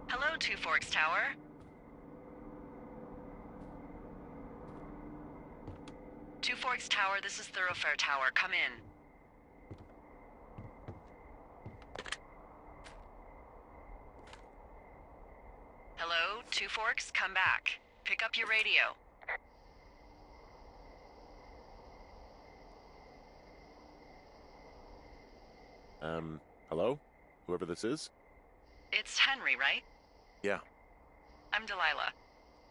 Hello, Two Forks Tower. Two Forks Tower, this is Thoroughfare Tower. Come in. Hello, Two Forks, come back. Pick up your radio. Hello? Whoever this is? It's Henry, right? Yeah. I'm Delilah.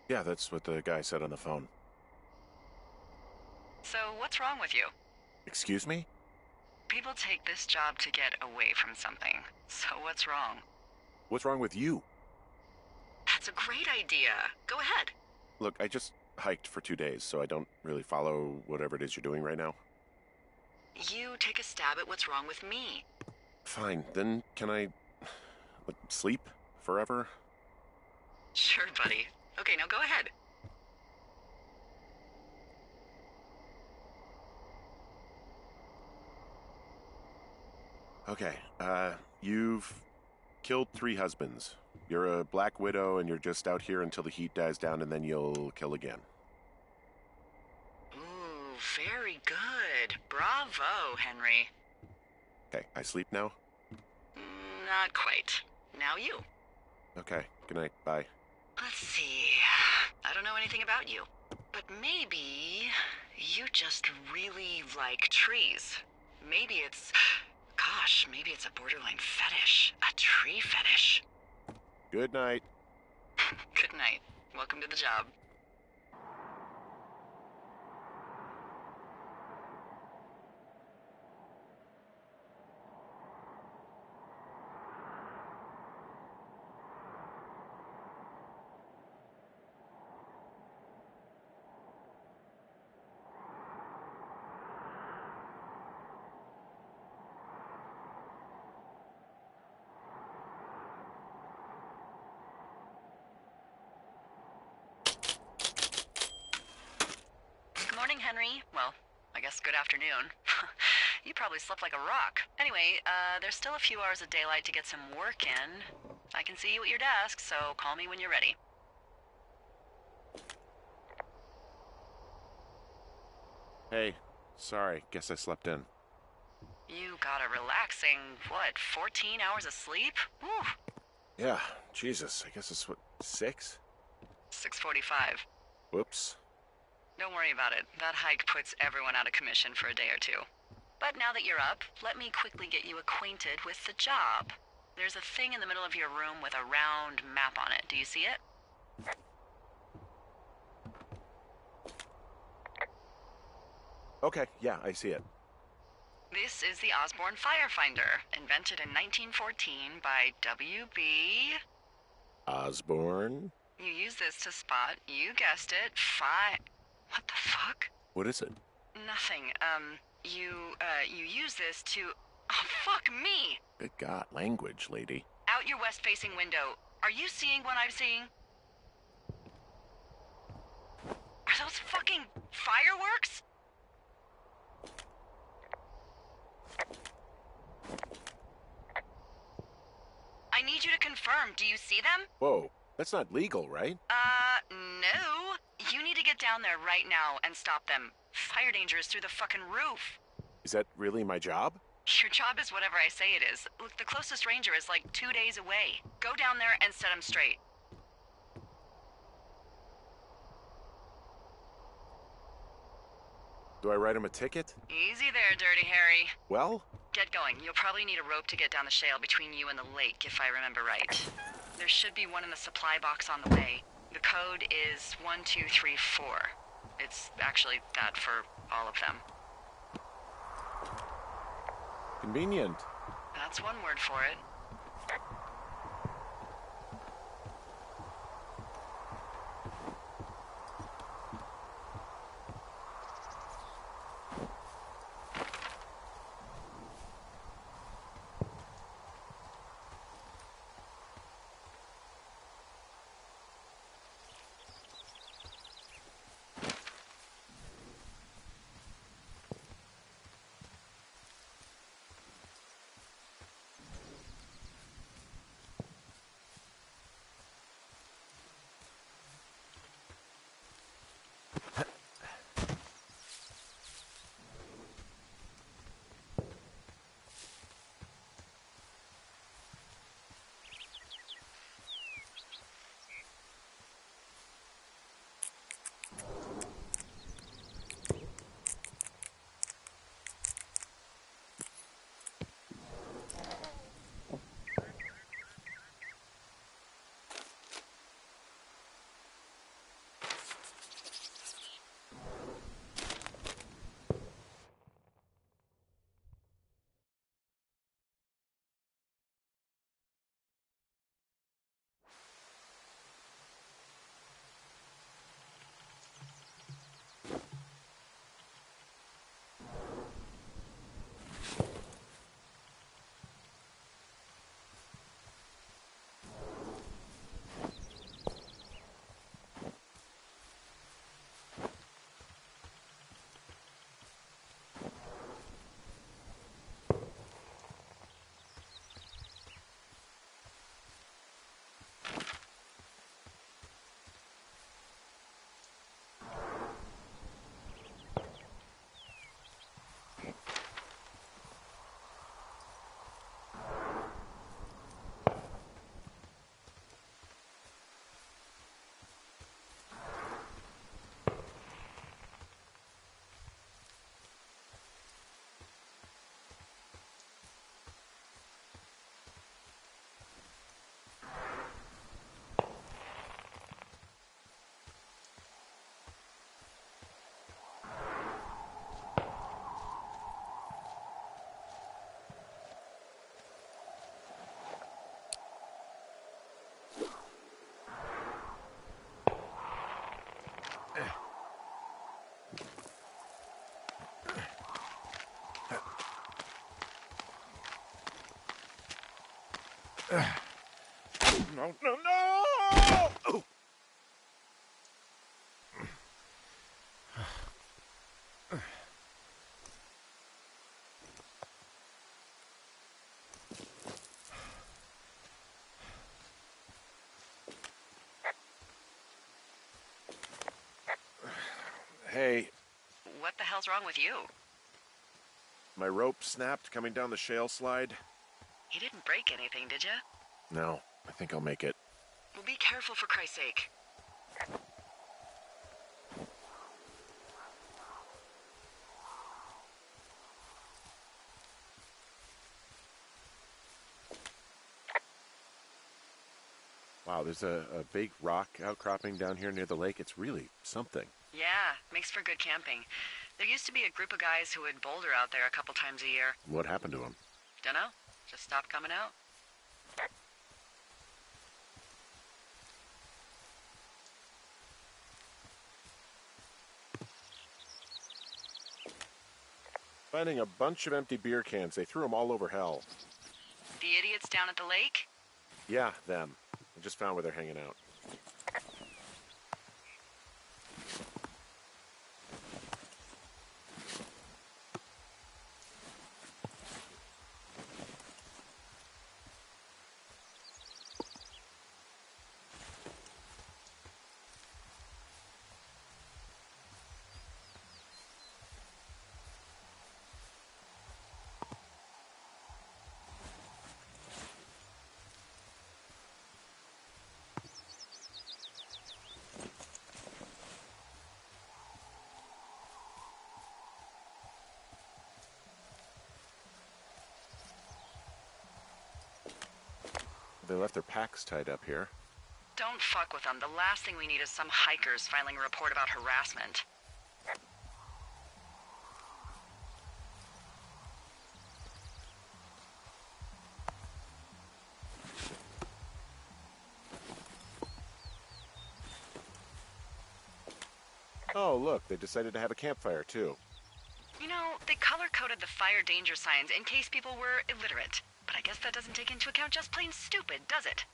Yeah, that's what the guy said on the phone. So, what's wrong with you? Excuse me? People take this job to get away from something. So what's wrong? What's wrong with you? That's a great idea. Go ahead. Look, I just hiked for 2 days, so I don't really follow whatever it is you're doing right now. You take a stab at what's wrong with me. Fine, then can I, sleep forever? Sure, buddy. Okay, now go ahead. Okay, you've killed 3 husbands. You're a black widow and you're just out here until the heat dies down and then you'll kill again. Ooh, very good. Bravo, Henry. Okay, I sleep now? Not quite. Now you. Okay, good night, bye. Let's see. I don't know anything about you, but maybe you just really like trees. Maybe it's a borderline fetish. A tree fetish. Good night. Good night. Welcome to the job. Good morning, Henry. Well, I guess good afternoon. You probably slept like a rock. Anyway, there's still a few hours of daylight to get some work in. I can see you at your desk, so call me when you're ready. Hey, sorry, guess I slept in. You got a relaxing, 14 hours of sleep? Woo! Yeah, Jesus, I guess it's 6? 6:45. Whoops. Don't worry about it. That hike puts everyone out of commission for a day or two. But now that you're up, let me quickly get you acquainted with the job. There's a thing in the middle of your room with a round map on it. Do you see it? Okay, yeah, I see it. This is the Osborne Firefinder, invented in 1914 by W.B. Osborne? You use this to spot, you guessed it, What the fuck? What is it? Nothing. You use this to... Oh, fuck me! Good God, language, lady. Out your west-facing window. Are you seeing what I'm seeing? Are those fucking fireworks? I need you to confirm. Do you see them? Whoa, that's not legal, right? No. You need to get down there right now and stop them. Fire danger is through the fucking roof. Is that really my job? Your job is whatever I say it is. Look, the closest ranger is like 2 days away. Go down there and set them straight. Do I write him a ticket? Easy there, Dirty Harry. Well? Get going. You'll probably need a rope to get down the shale between you and the lake, if I remember right. There should be one in the supply box on the way. The code is 1234. It's actually that for all of them. Convenient. That's one word for it. No, no, no! Oh. Hey. What the hell's wrong with you? My rope snapped coming down the shale slide. You didn't break anything, did you? No, I think I'll make it. Well, be careful for Christ's sake. Wow, there's a big rock outcropping down here near the lake. It's really something. Yeah, makes for good camping. There used to be a group of guys who would boulder out there a couple times a year. What happened to him? Dunno. Just stopped coming out. Finding a bunch of empty beer cans. They threw them all over hell. The idiots down at the lake? Yeah, them. I just found where they're hanging out. They left their packs tied up here. Don't fuck with them. The last thing we need is some hikers filing a report about harassment. Oh, look, they decided to have a campfire, too. You know, they color-coded the fire danger signs in case people were illiterate. But I guess that doesn't take into account just plain stupid, does it?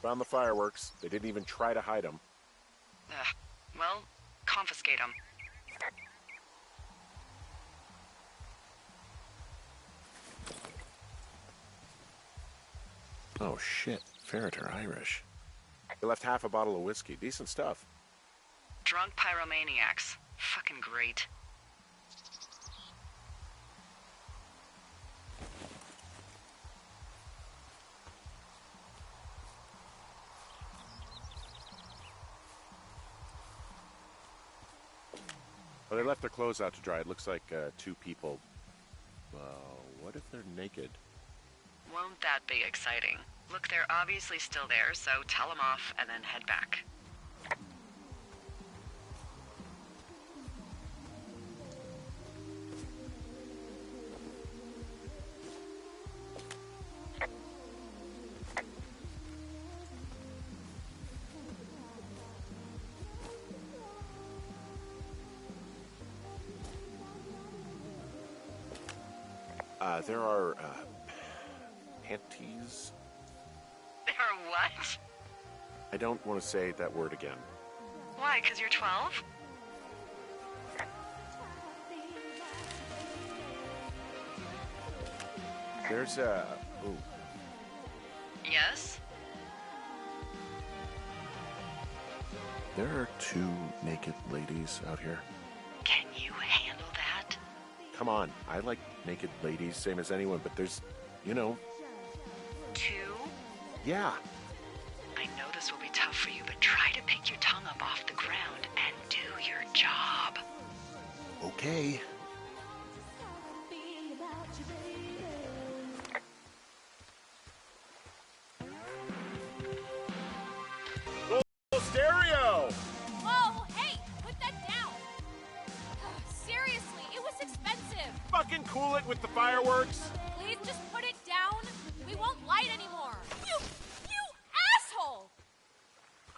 Found the fireworks. They didn't even try to hide them. Well, confiscate them. Oh, shit. Ferret are Irish. They left half a bottle of whiskey. Decent stuff. Drunk pyromaniacs. Fucking great. Well, they left their clothes out to dry. It looks like two people. What if they're naked? Won't that be exciting? Look, they're obviously still there, so tell them off and then head back. There are, panties? There are what? I don't want to say that word again. Why, 'cause you're 12? There's ooh. Yes? There are two naked ladies out here. Can you handle that? Come on, I like naked ladies, same as anyone, but there's, you know. Two? Yeah. I know this will be tough for you, but try to pick your tongue up off the ground and do your job. Okay. Stereo! Whoa, hey, put that down. Seriously, it was expensive. Fucking cool it with the fireworks. Please just put it down. We won't light anymore. You asshole!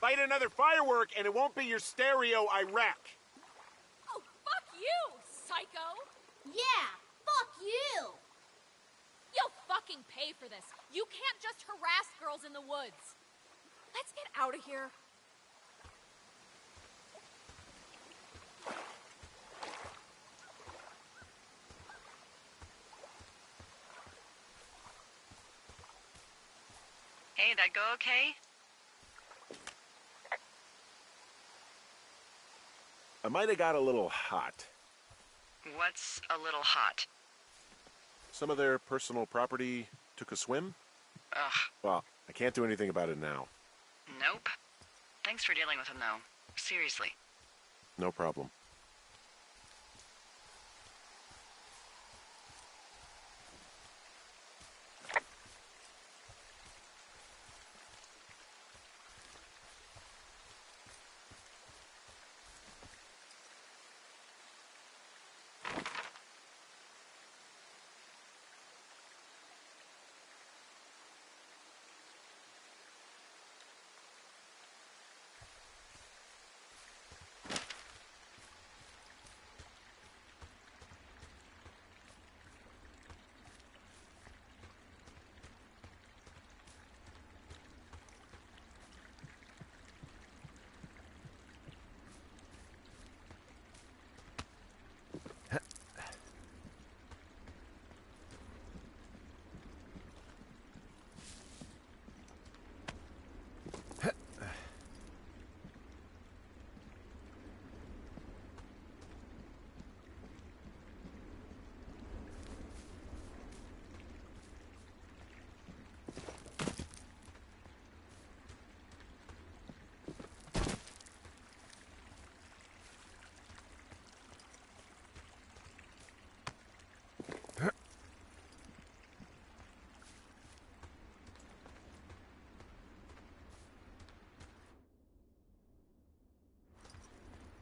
Light another firework and it won't be your stereo I wreck. Oh, fuck you, psycho. Yeah, fuck you! You'll fucking pay for this. You can't just harass girls in the woods. Let's get out of here. Hey, that go okay? I might have got a little hot. What's a little hot? Some of their personal property took a swim. Ugh. Well, I can't do anything about it now. Nope. Thanks for dealing with him, though. Seriously. No problem.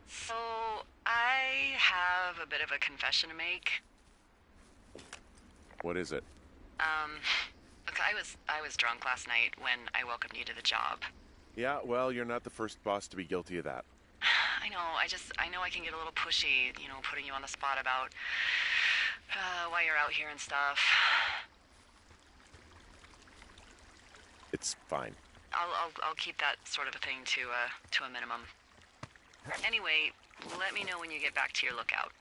So, I have a bit of a confession to make. What is it? Look, I was drunk last night when I welcomed you to the job. Yeah, well, you're not the first boss to be guilty of that. I know, I know I can get a little pushy, putting you on the spot about why you're out here and stuff. It's fine. I'll keep that sort of a thing to a minimum. Anyway, let me know when you get back to your lookout.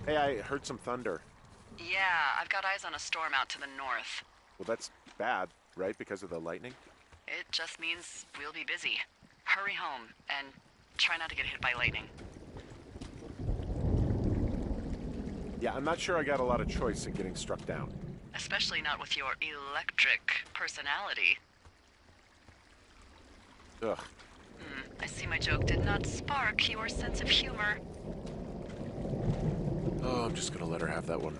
Hey, I heard some thunder. Yeah, I've got eyes on a storm out to the north. Well, that's bad, right? Because of the lightning? It just means we'll be busy. Hurry home, and try not to get hit by lightning. Yeah, I'm not sure I got a lot of choice in getting struck down. Especially not with your electric personality. Ugh. I see my joke did not spark your sense of humor. Oh, I'm just gonna let her have that one.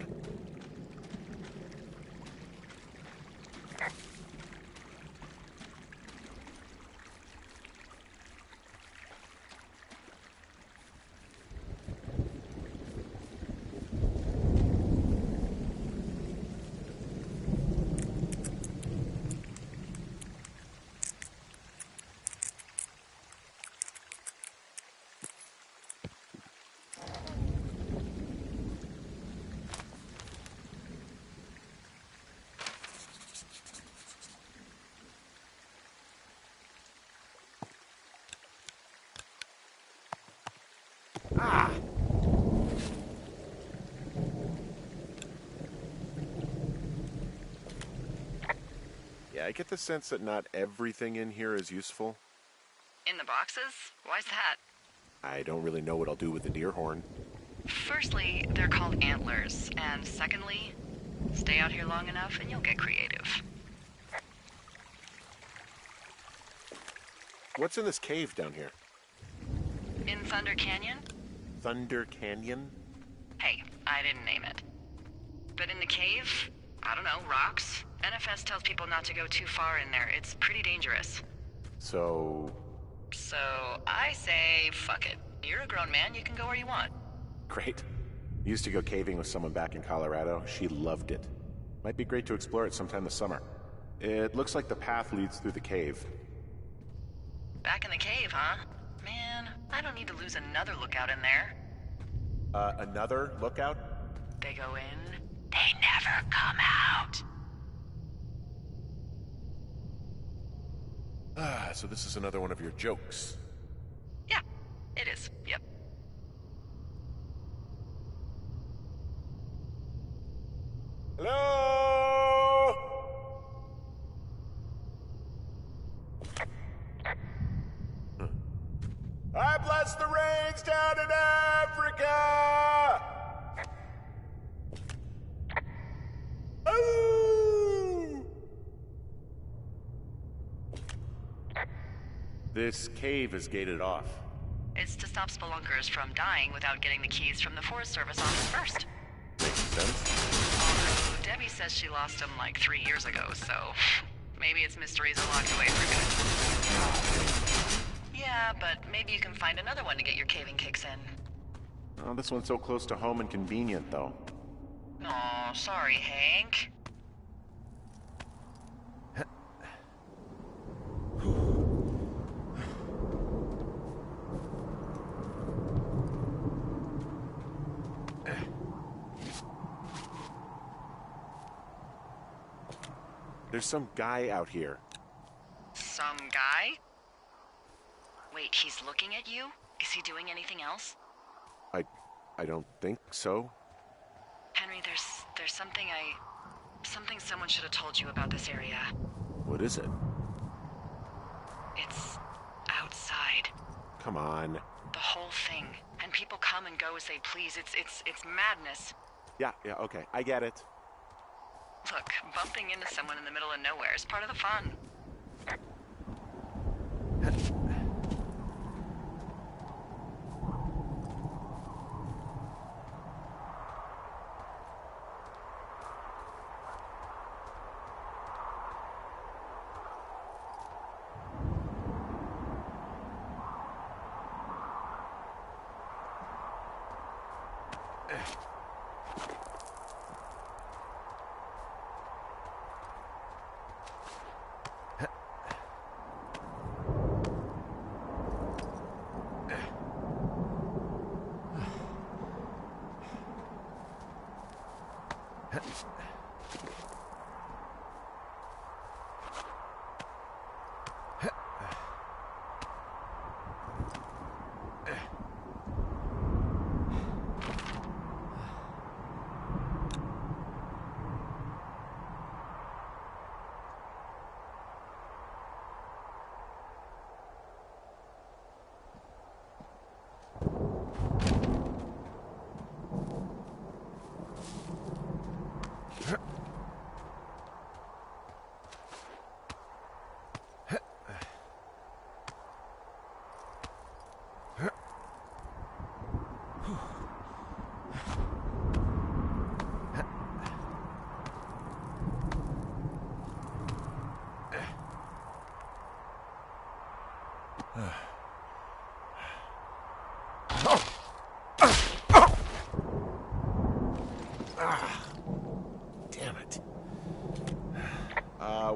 Ah! Yeah, I get the sense that not everything in here is useful. In the boxes? Why's that? I don't really know what I'll do with the deer horn. Firstly, they're called antlers. And secondly, stay out here long enough and you'll get creative. What's in this cave down here? In Thunder Canyon? Thunder Canyon? Hey, I didn't name it. But in the cave, I don't know, rocks? NFS tells people not to go too far in there. It's pretty dangerous. So I say, fuck it. You're a grown man, you can go where you want. great. Used to go caving with someone back in Colorado. She loved it. Might be great to explore it sometime this summer. It looks like the path leads through the cave. Back in the cave, huh? Man, I don't need to lose another lookout in there. Another lookout? They go in, they never come out. Ah, so this is another one of your jokes. Yeah, it is. Yep. it's down in Africa! Oh! This cave is gated off. It's to stop spelunkers from dying without getting the keys from the Forest Service office first. Makes sense. Although Debbie says she lost them like 3 years ago, so maybe its mysteries are locked away for good. Yeah, but maybe you can find another one to get your caving kicks in. Oh, this one's so close to home and convenient, though. Aw, sorry, Hank. There's some guy out here. Some guy? Wait, he's looking at you? Is he doing anything else? I don't think so. Henry, there's something someone should have told you about this area. What is it? It's outside. Come on. The whole thing. And people come and go as they please. It's madness. Yeah, okay. I get it. Look, bumping into someone in the middle of nowhere is part of the fun. Damn it.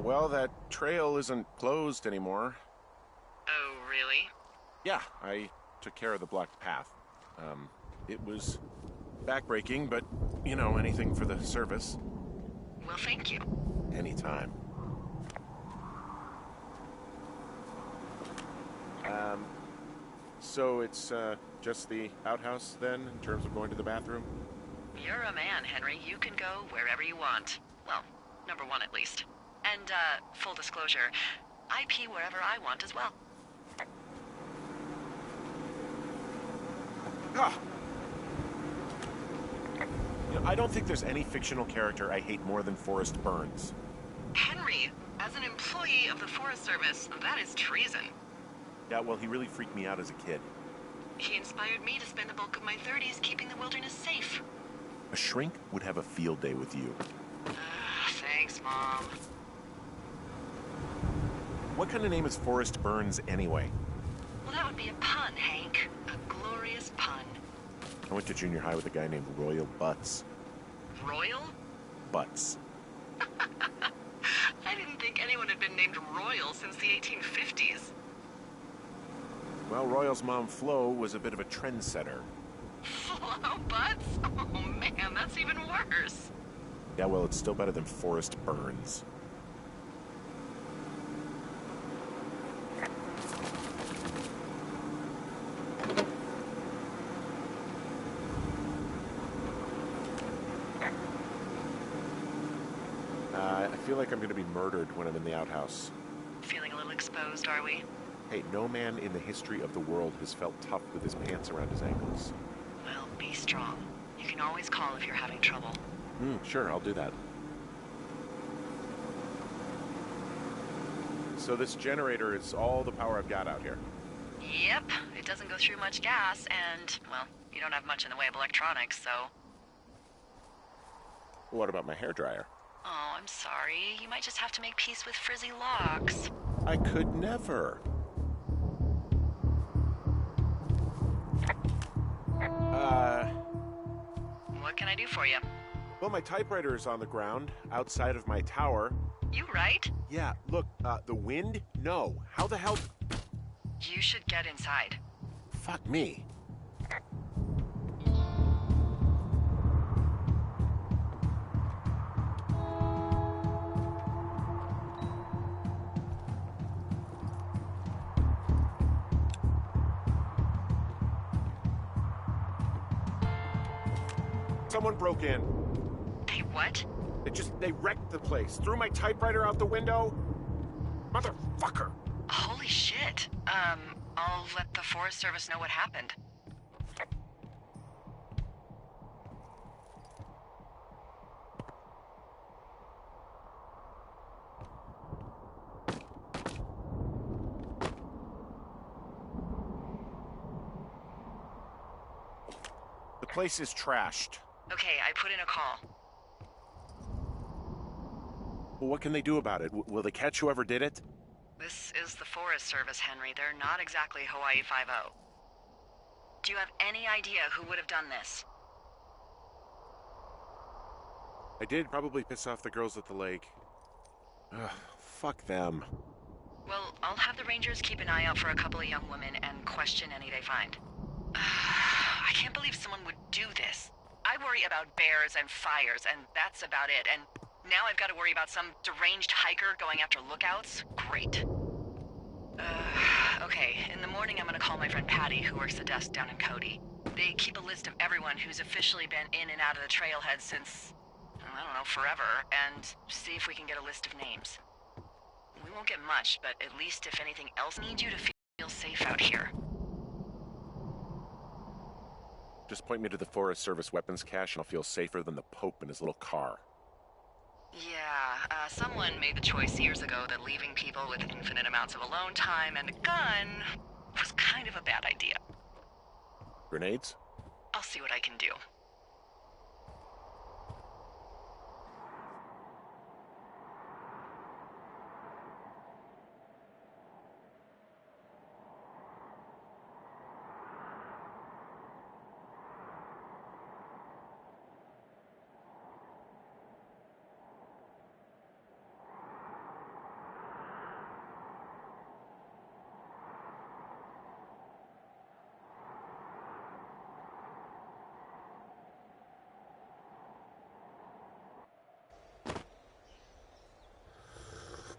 Well, that trail isn't closed anymore. Oh, really? Yeah, I took care of the blocked path. It was backbreaking, but, you know, anything for the service. Well, thank you. Anytime. So it's, just the outhouse, then, in terms of going to the bathroom? You're a man, Henry. You can go wherever you want. Well, number one at least. And, full disclosure, I pee wherever I want as well. Ah! You know, I don't think there's any fictional character I hate more than Forrest Burns. Henry, as an employee of the Forest Service, that is treason. Yeah, well, he really freaked me out as a kid. He inspired me to spend the bulk of my 30s keeping the wilderness safe. A shrink would have a field day with you. Thanks, Mom. What kind of name is Forrest Burns, anyway? Well, that would be a pun, Hank. A glorious pun. I went to junior high with a guy named Royal Butts. Royal? Butts. I didn't think anyone had been named Royal since the 1850s. Well, Royal's mom, Flo, was a bit of a trendsetter. Flo Butts? Oh, man, that's even worse. Yeah, well, it's still better than Forrest Burns. I feel like I'm going to be murdered when I'm in the outhouse. Feeling a little exposed, are we? Hey, no man in the history of the world has felt tough with his pants around his ankles. Well, be strong. You can always call if you're having trouble. Sure, I'll do that. So this generator is all the power I've got out here. Yep, it doesn't go through much gas, and, well, you don't have much in the way of electronics, so... What about my hairdryer? Oh, I'm sorry. You might just have to make peace with frizzy locks. I could never. What can I do for you? Well, my typewriter is on the ground, outside of my tower. You right? Yeah, look, the wind? No. How the hell... You should get inside. Fuck me. Someone broke in. Hey, what? They wrecked the place. Threw my typewriter out the window. Motherfucker. Holy shit. I'll let the Forest Service know what happened. The place is trashed. Okay, I put in a call. Well, what can they do about it? Will they catch whoever did it? This is the Forest Service, Henry. They're not exactly Hawaii Five-0. Do you have any idea who would have done this? I did probably piss off the girls at the lake. Ugh, fuck them. Well, I'll have the Rangers keep an eye out for a couple of young women and question any they find. I can't believe someone would do this. I worry about bears and fires, and that's about it. And now I've got to worry about some deranged hiker going after lookouts? Great. Okay, in the morning I'm gonna call my friend Patty, who works the desk down in Cody. They keep a list of everyone who's officially been in and out of the trailhead since, I don't know, forever, and see if we can get a list of names. We won't get much, but at least if anything else needs you to feel safe out here. Just point me to the Forest Service weapons cache and I'll feel safer than the Pope in his little car. Yeah, someone made the choice years ago that leaving people with infinite amounts of alone time and a gun was kind of a bad idea. Grenades? I'll see what I can do.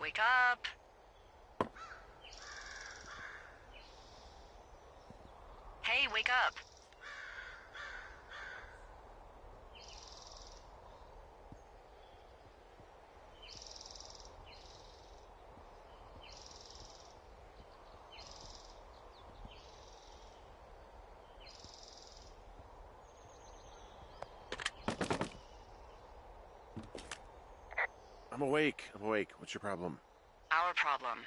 Wake up! Hey, wake up! I'm awake. What's your problem? Our problem.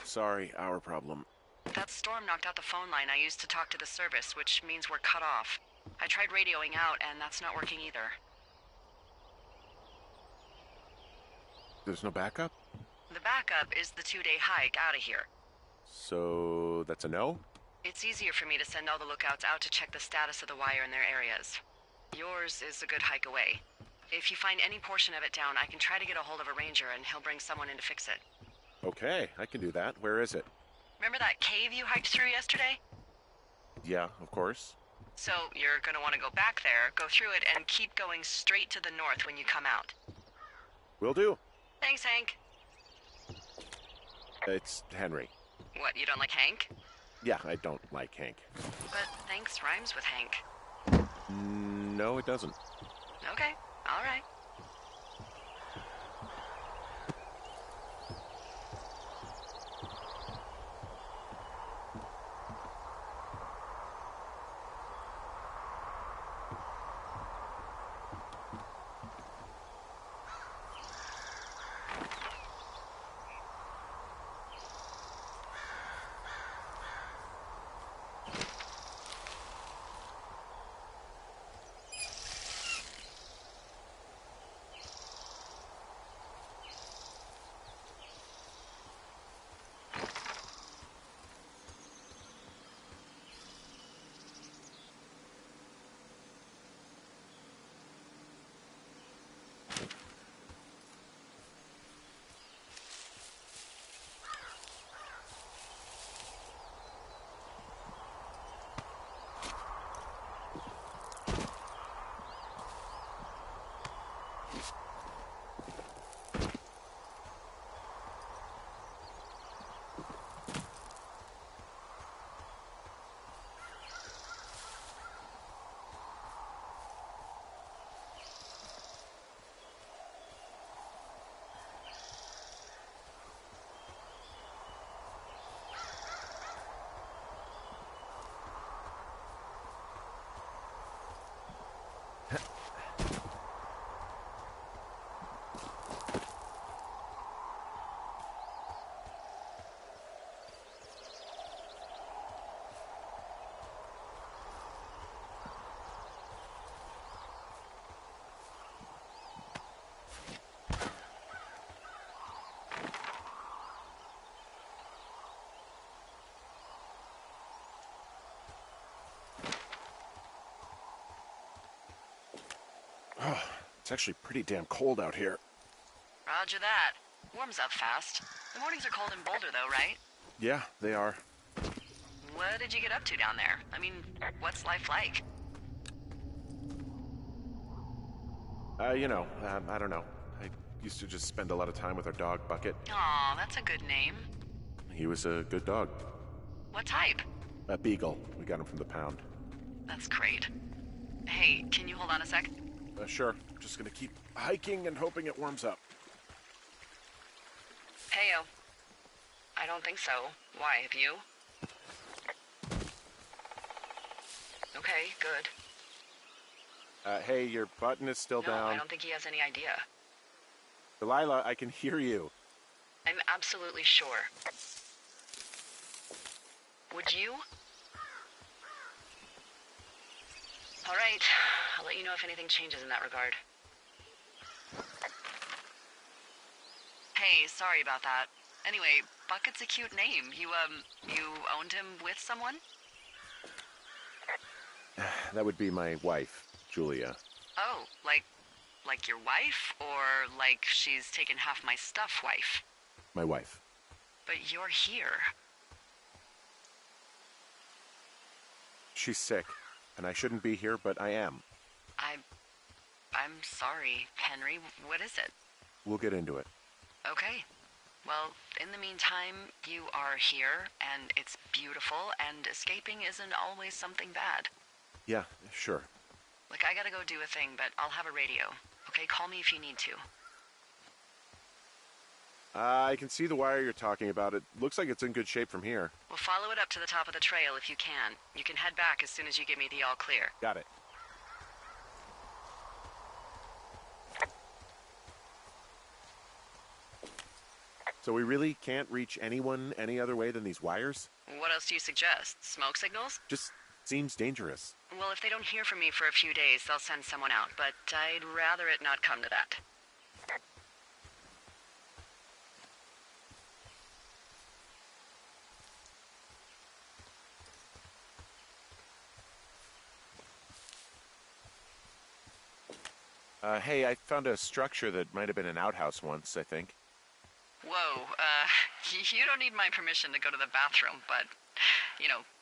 Sorry, our problem. That storm knocked out the phone line I used to talk to the service, which means we're cut off. I tried radioing out, and that's not working either. There's no backup? The backup is the 2-day hike out of here. So, that's a no? It's easier for me to send all the lookouts out to check the status of the wire in their areas. Yours is a good hike away. If you find any portion of it down, I can try to get a hold of a ranger and he'll bring someone in to fix it. Okay, I can do that. Where is it? Remember that cave you hiked through yesterday? Yeah, of course. So you're gonna want to go back there, go through it, and keep going straight to the north when you come out. Will do. Thanks, Hank. It's Henry. What, you don't like Hank? Yeah, I don't like Hank. But thanks rhymes with Hank. No, it doesn't. Okay, all right. Oh, it's actually pretty damn cold out here. Roger that. Warms up fast. The mornings are cold in Boulder, though, right? Yeah, they are. What did you get up to down there? I mean, what's life like? I don't know. I used to just spend a lot of time with our dog, Bucket. Aw, that's a good name. He was a good dog. What type? A beagle. We got him from the pound. That's great. Hey, can you hold on a sec? Sure. Just gonna keep hiking and hoping it warms up. Heyo. I don't think so. Why, have you? Okay, good. Hey, your button is still No, down. I don't think he has any idea. Delilah, I can hear you. I'm absolutely sure. Would you? All right. I'll let you know if anything changes in that regard. Hey, sorry about that. Anyway, Bucket's a cute name. You owned him with someone? That would be my wife, Julia. Oh, like your wife? Or like she's taken half my stuff wife? My wife. But you're here. She's sick, and I shouldn't be here, but I am. I'm sorry, Henry. What is it? We'll get into it. Okay. Well, in the meantime, you are here, and it's beautiful, and escaping isn't always something bad. Yeah, sure. Like, I gotta go do a thing, but I'll have a radio. Okay, call me if you need to. I can see the wire you're talking about. It looks like it's in good shape from here. We'll follow it up to the top of the trail if you can. You can head back as soon as you give me the all clear. Got it. So we really can't reach anyone any other way than these wires? What else do you suggest? Smoke signals? Just seems dangerous. Well, if they don't hear from me for a few days, they'll send someone out, but I'd rather it not come to that. Hey, I found a structure that might have been an outhouse once, I think. Whoa, you don't need my permission to go to the bathroom, but,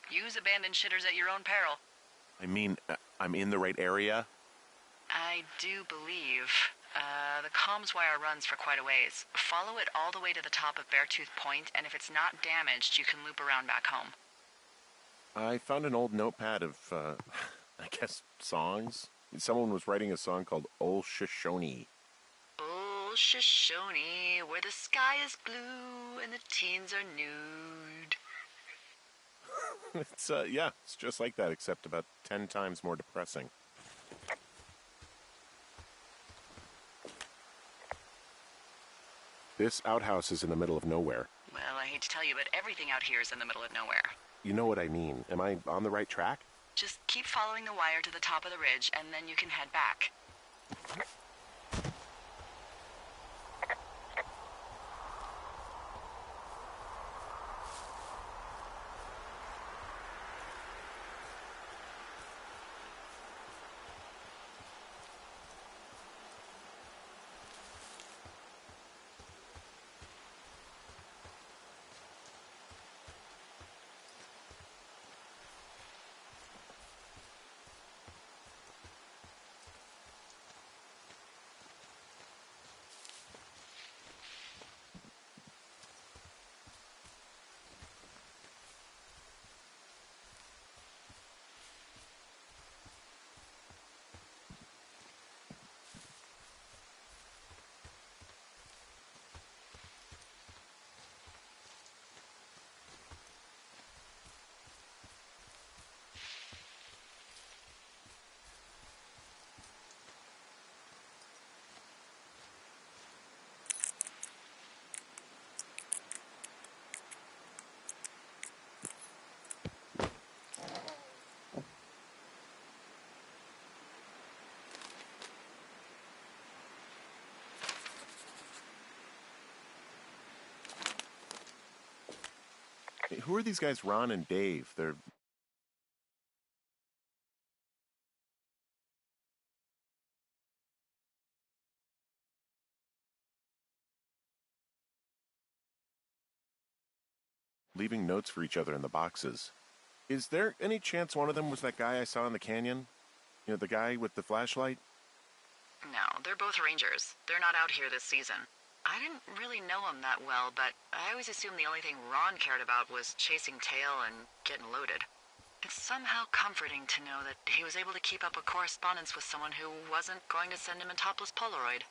use abandoned shitters at your own peril. I mean, I'm in the right area? I do believe. The comms wire runs for quite a ways. Follow it all the way to the top of Beartooth Point, and if it's not damaged, you can loop around back home. I found an old notepad of, I guess, songs. Someone was writing a song called Ol' Shoshone. Old Shoshone, where the sky is blue and the teens are nude. It's just like that, except about 10 times more depressing. This outhouse is in the middle of nowhere. Well, I hate to tell you, but everything out here is in the middle of nowhere. You know what I mean. Am I on the right track? Just keep following the wire to the top of the ridge, and then you can head back. Hey, who are these guys, Ron and Dave? They're leaving notes for each other in the boxes. Is there any chance one of them was that guy I saw in the canyon? You know, the guy with the flashlight? No, they're both rangers. They're not out here this season. I didn't really know him that well, but I always assumed the only thing Ron cared about was chasing tail and getting loaded. It's somehow comforting to know that he was able to keep up a correspondence with someone who wasn't going to send him a topless Polaroid.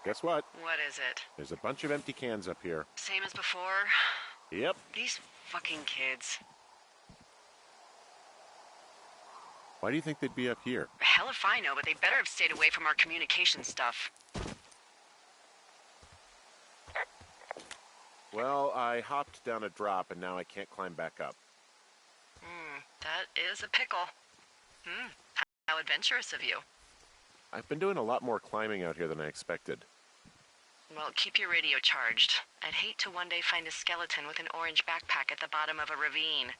Guess what? What is it? There's a bunch of empty cans up here. Same as before? Yep. These fucking kids. Why do you think they'd be up here? Hell if I know, but they better have stayed away from our communication stuff. Well, I hopped down a drop and now I can't climb back up. That is a pickle. How adventurous of you. I've been doing a lot more climbing out here than I expected. Well, keep your radio charged. I'd hate to one day find a skeleton with an orange backpack at the bottom of a ravine.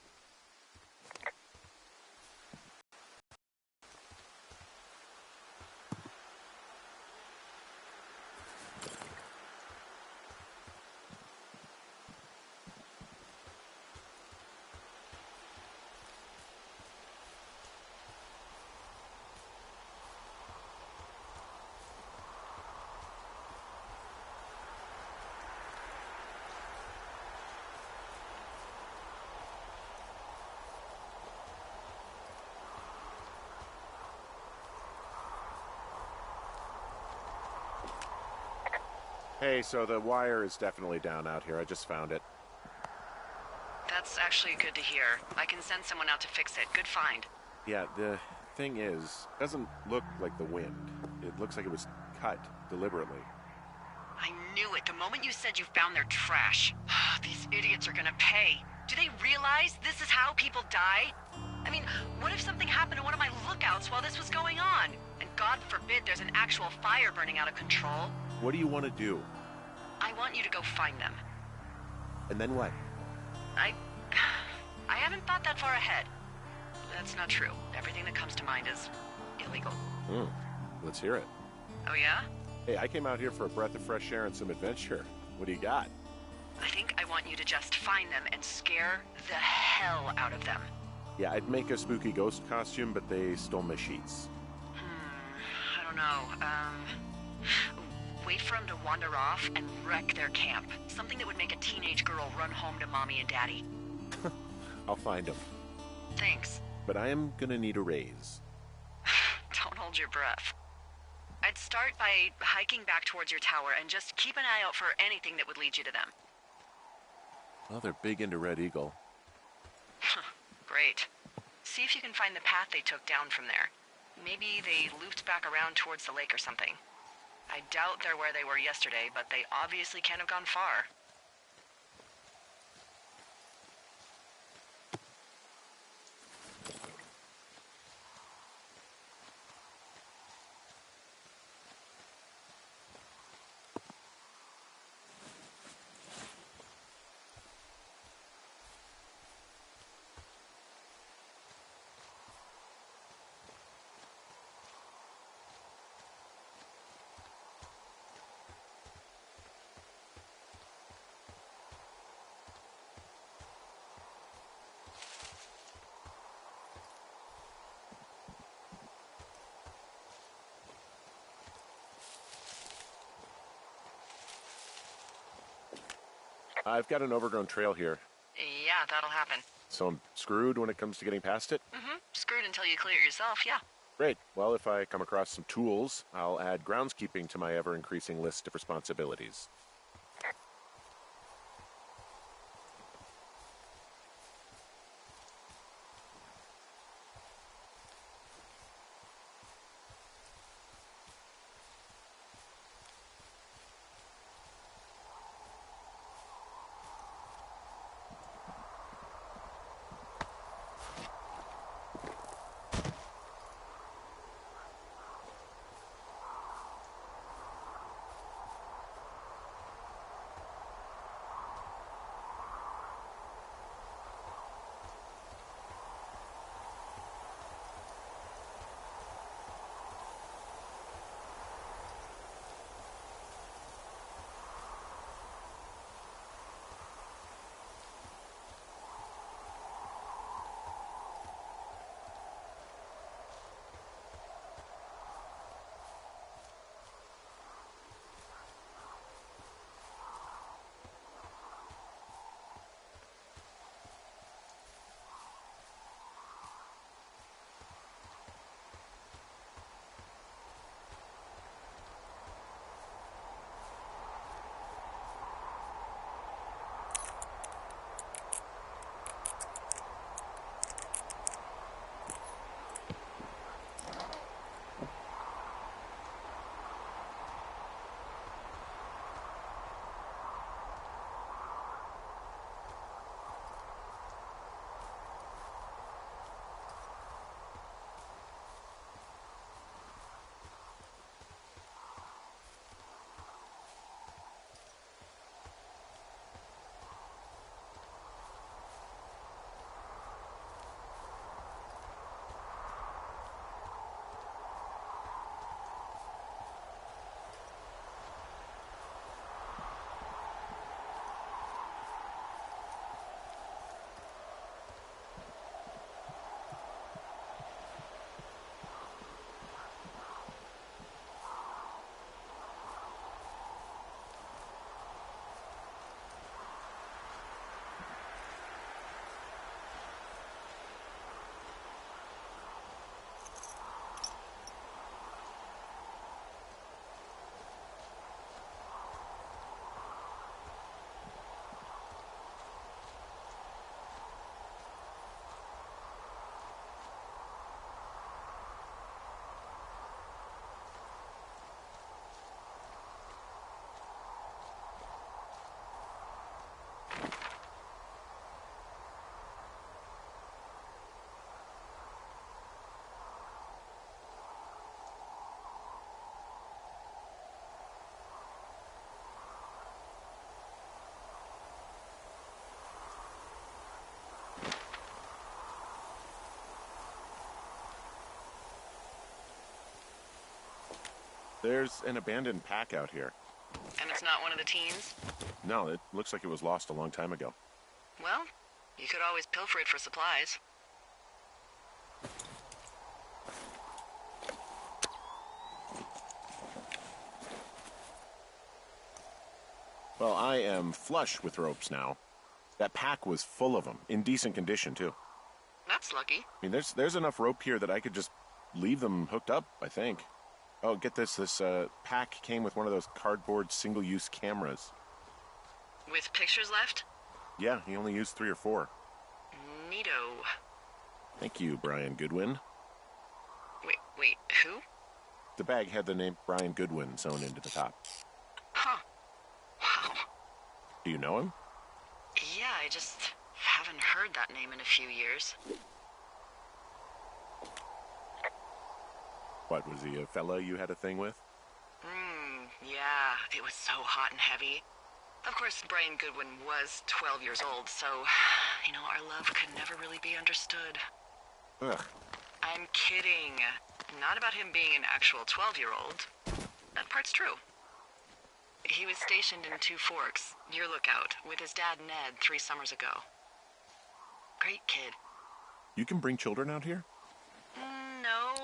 Hey, so the wire is definitely down out here. I just found it. That's actually good to hear. I can send someone out to fix it. Good find. Yeah, the thing is, it doesn't look like the wind. It looks like it was cut deliberately. I knew it the moment you said you found their trash. These idiots are gonna pay. Do they realize this is how people die? I mean, what if something happened to one of my lookouts while this was going on? And God forbid there's an actual fire burning out of control. What do you want to do? I want you to go find them. And then what? I haven't thought that far ahead. That's not true. Everything that comes to mind is illegal. Let's hear it. Oh yeah? Hey, I came out here for a breath of fresh air and some adventure. What do you got? I think I want you to just find them and scare the hell out of them. Yeah, I'd make a spooky ghost costume, but they stole my sheets. I don't know. Wait for them to wander off and wreck their camp. Something that would make a teenage girl run home to mommy and daddy. I'll find them. Thanks. But I am gonna need a raise. Don't hold your breath. I'd start by hiking back towards your tower and just keep an eye out for anything that would lead you to them. Well, they're big into Red Eagle. Great. See if you can find the path they took down from there. Maybe they looped back around towards the lake or something. I doubt they're where they were yesterday, but they obviously can't have gone far. I've got an overgrown trail here, Yeah, that'll happen. so I'm screwed when it comes to getting past it? Screwed until you clear it yourself, yeah. Great. Well, if I come across some tools, I'll add groundskeeping to my ever-increasing list of responsibilities. There's an abandoned pack out here. And it's not one of the teens? No, it looks like it was lost a long time ago. Well, you could always pilfer it for supplies. Well, I am flush with ropes now. That pack was full of them, in decent condition, too. That's lucky. I mean, there's enough rope here that I could just leave them hooked up, I think. Oh, get this. This pack came with one of those cardboard single-use cameras. With pictures left? Yeah, he only used 3 or 4. Neato. Thank you, Brian Goodwin. Wait, who? The bag had the name Brian Goodwin sewn into the top. Huh. Wow. Do you know him? Yeah, I just haven't heard that name in a few years. What, was he a fella you had a thing with? Yeah, it was so hot and heavy. Of course, Brian Goodwin was 12 years old, so, our love could never really be understood. Ugh. I'm kidding. Not about him being an actual 12-year-old. That part's true. He was stationed in Two Forks, your lookout, with his dad Ned 3 summers ago. Great kid. You can bring children out here? No.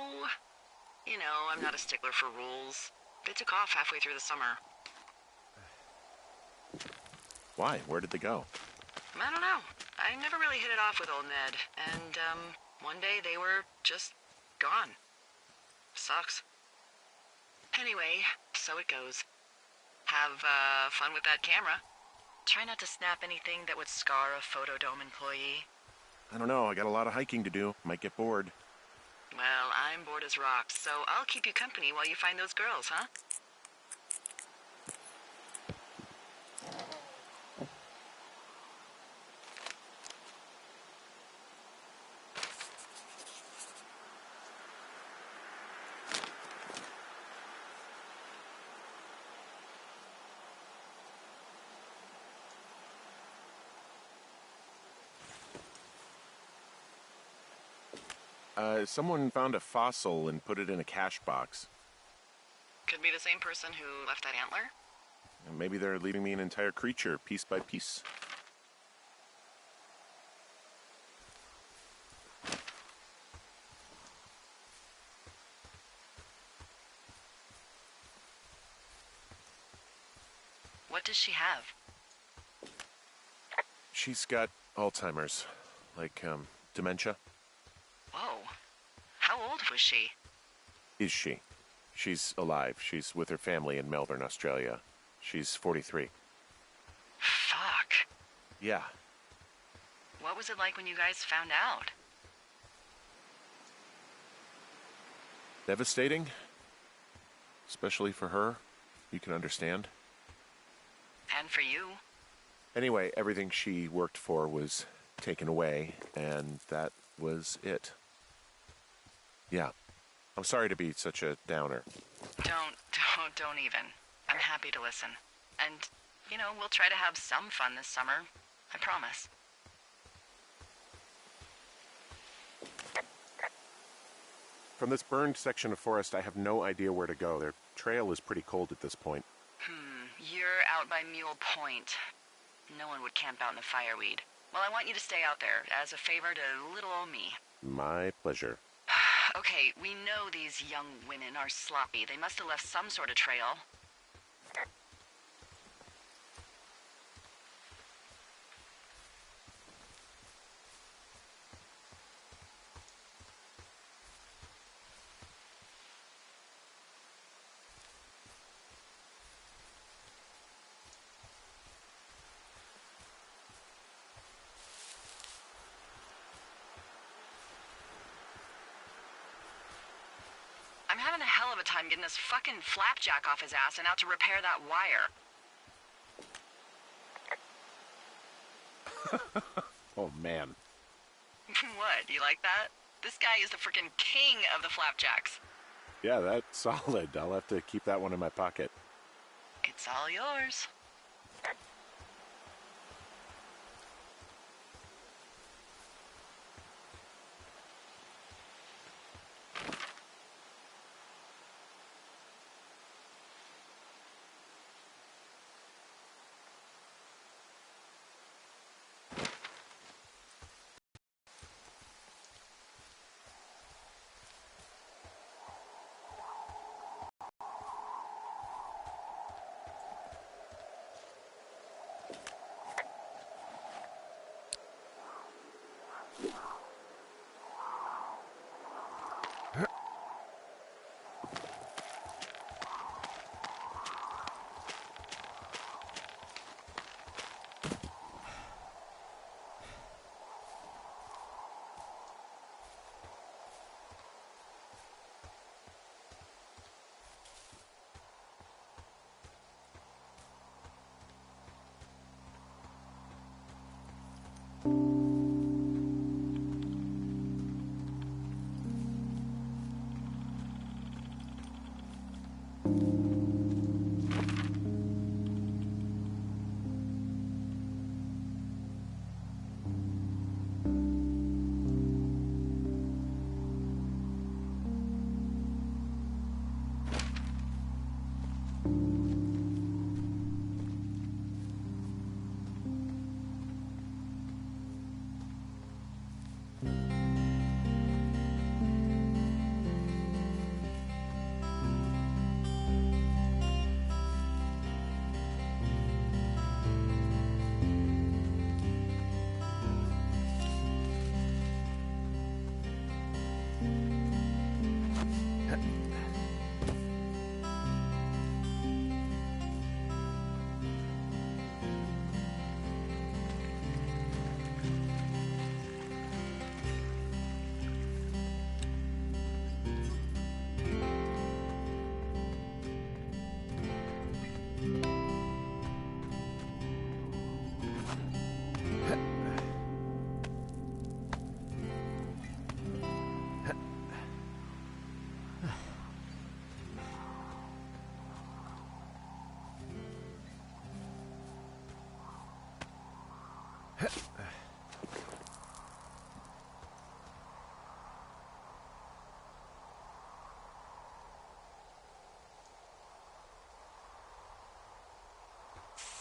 I'm not a stickler for rules. They took off halfway through the summer. Why? Where did they go? I don't know. I never really hit it off with old Ned, and, one day they were just gone. Sucks. Anyway, so it goes. Have, fun with that camera. Try not to snap anything that would scar a Photodome employee. I don't know. I got a lot of hiking to do. Might get bored. Well, I'm bored as rocks, so I'll keep you company while you find those girls, huh? Someone found a fossil and put it in a cache box. Could be the same person who left that antler. And maybe they're leaving me an entire creature, piece by piece. What does she have? She's got Alzheimer's. Like, dementia. Whoa. How old was she? Is she? She's alive. She's with her family in Melbourne, Australia. She's 43. Fuck. Yeah. What was it like when you guys found out? Devastating. Especially for her. You can understand. And for you. Anyway, everything she worked for was taken away, and that was it. Yeah. I'm sorry to be such a downer. Don't even. I'm happy to listen. And, we'll try to have some fun this summer. I promise. From this burned section of forest, I have no idea where to go. Their trail is pretty cold at this point. You're out by Mule Point. No one would camp out in the fireweed. Well, I want you to stay out there, as a favor to little old me. My pleasure. Okay, we know these young women are sloppy. They must have left some sort of trail. I'm having a hell of a time getting this fucking flapjack off his ass and out to repair that wire. Oh, man. What, you like that? This guy is the freaking king of the flapjacks. Yeah, that's solid. I'll have to keep that one in my pocket. It's all yours.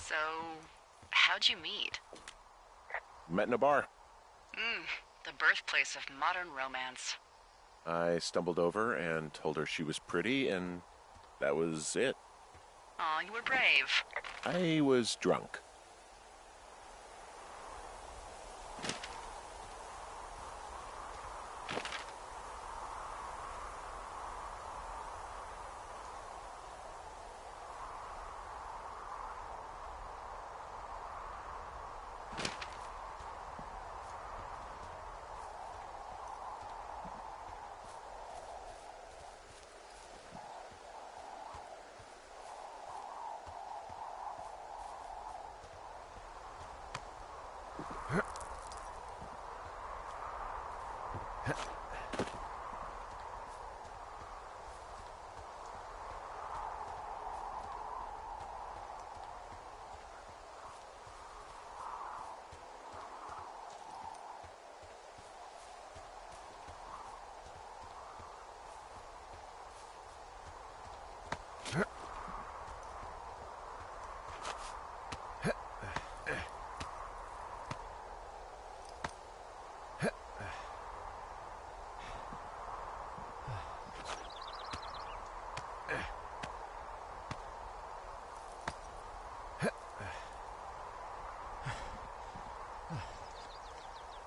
So, how'd you meet? Met in a bar. The birthplace of modern romance. I stumbled over and told her she was pretty, and that was it. Aw, you were brave. I was drunk.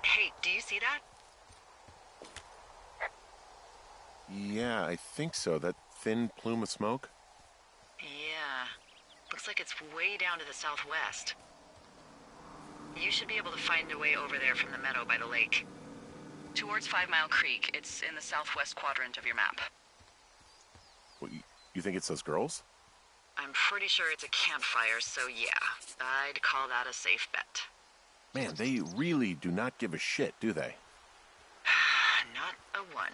Hey, do you see that? Yeah, I think so. That thin plume of smoke? Yeah. Looks like it's way down to the southwest. You should be able to find a way over there from the meadow by the lake. Towards 5 Mile Creek. It's in the southwest quadrant of your map. What, you think it's those girls? I'm pretty sure it's a campfire, so yeah. I'd call that a safe bet. Man, they really do not give a shit, do they? Not a one.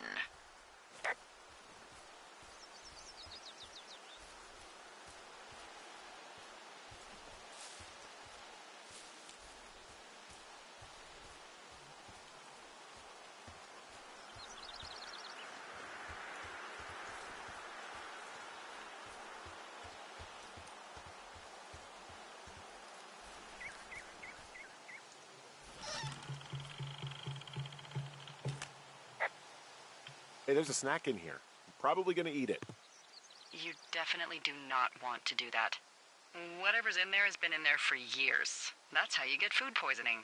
Hey, there's a snack in here. I'm probably gonna eat it. You definitely do not want to do that. Whatever's in there has been in there for years. That's how you get food poisoning.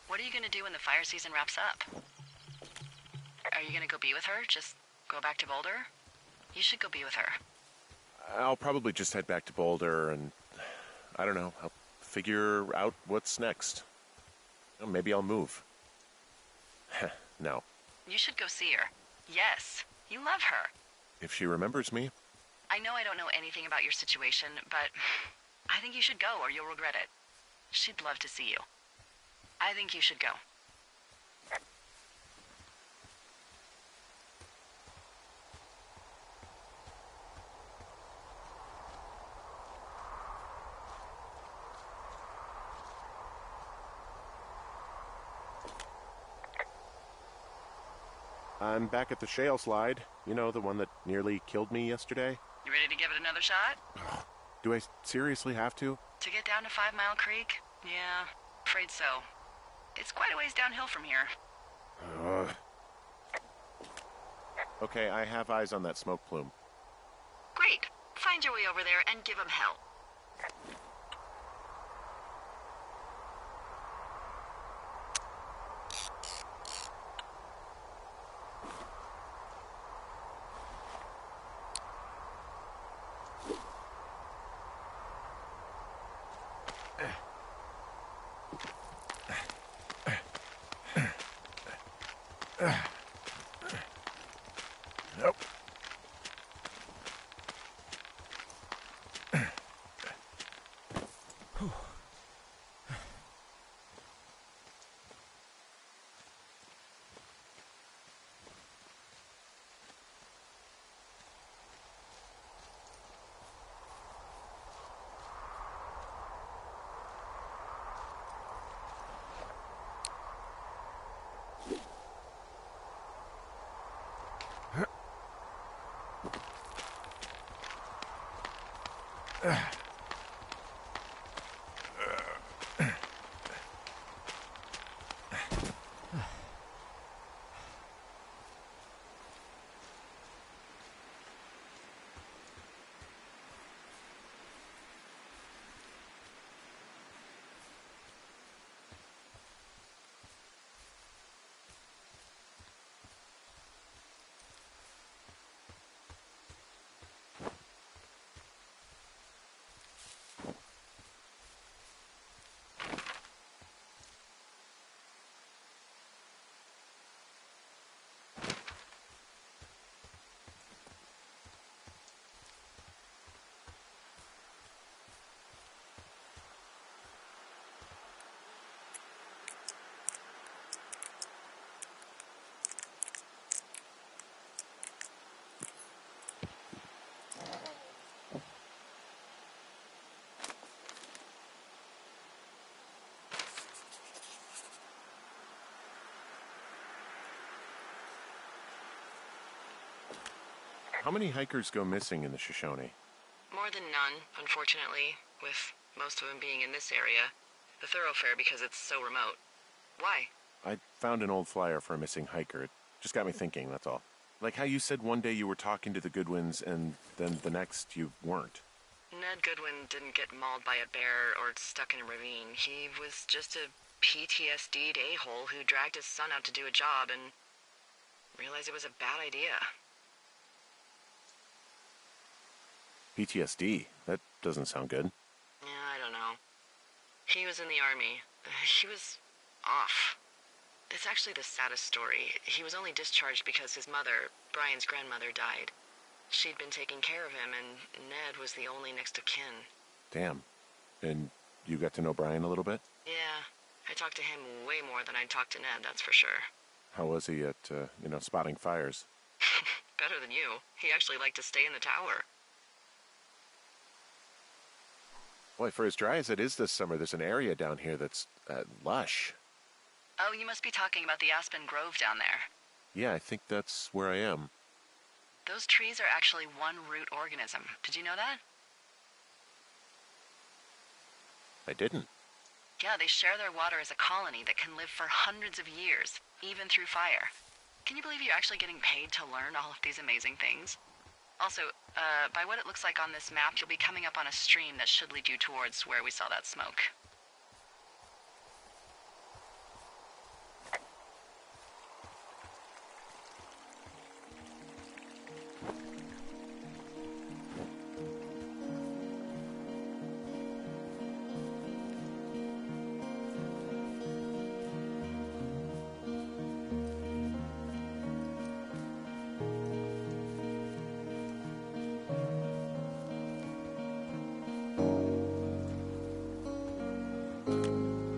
What are you gonna do when the fire season wraps up? Are you gonna go be with her? Just go back to Boulder? You should go be with her. I'll probably just head back to Boulder and, I don't know, I'll figure out what's next. Maybe I'll move. No. You should go see her. Yes, you love her. If she remembers me. I know I don't know anything about your situation, but I think you should go or you'll regret it. She'd love to see you. I think you should go. I'm back at the shale slide. You know, the one that nearly killed me yesterday. You ready to give it another shot? Do I seriously have to? To get down to 5 Mile Creek? Yeah, afraid so. It's quite a ways downhill from here. Okay, I have eyes on that smoke plume. Great. Find your way over there and give them hell. Nope. How many hikers go missing in the Shoshone? More than none, unfortunately, with most of them being in this area. The thoroughfare because it's so remote. Why? I found an old flyer for a missing hiker. It just got me thinking, that's all. Like how you said one day you were talking to the Goodwins and then the next you weren't. Ned Goodwin didn't get mauled by a bear or stuck in a ravine. He was just a PTSD'd a-hole who dragged his son out to do a job and realized it was a bad idea. PTSD? That doesn't sound good. Yeah, I don't know. He was in the army. He was off. It's actually the saddest story. He was only discharged because his mother, Brian's grandmother, died. She'd been taking care of him, and Ned was the only next of kin. Damn. And you got to know Brian a little bit? Yeah, I talked to him way more than I'd talked to Ned, that's for sure. How was he at, spotting fires? Better than you. He actually liked to stay in the tower. Boy, for as dry as it is this summer, there's an area down here that's lush. Oh, you must be talking about the Aspen Grove down there. Yeah, I think that's where I am. Those trees are actually one root organism. Did you know that? I didn't. Yeah, they share their water as a colony that can live for hundreds of years, even through fire. Can you believe you're actually getting paid to learn all of these amazing things? Also, by what it looks like on this map, you'll be coming up on a stream that should lead you towards where we saw that smoke.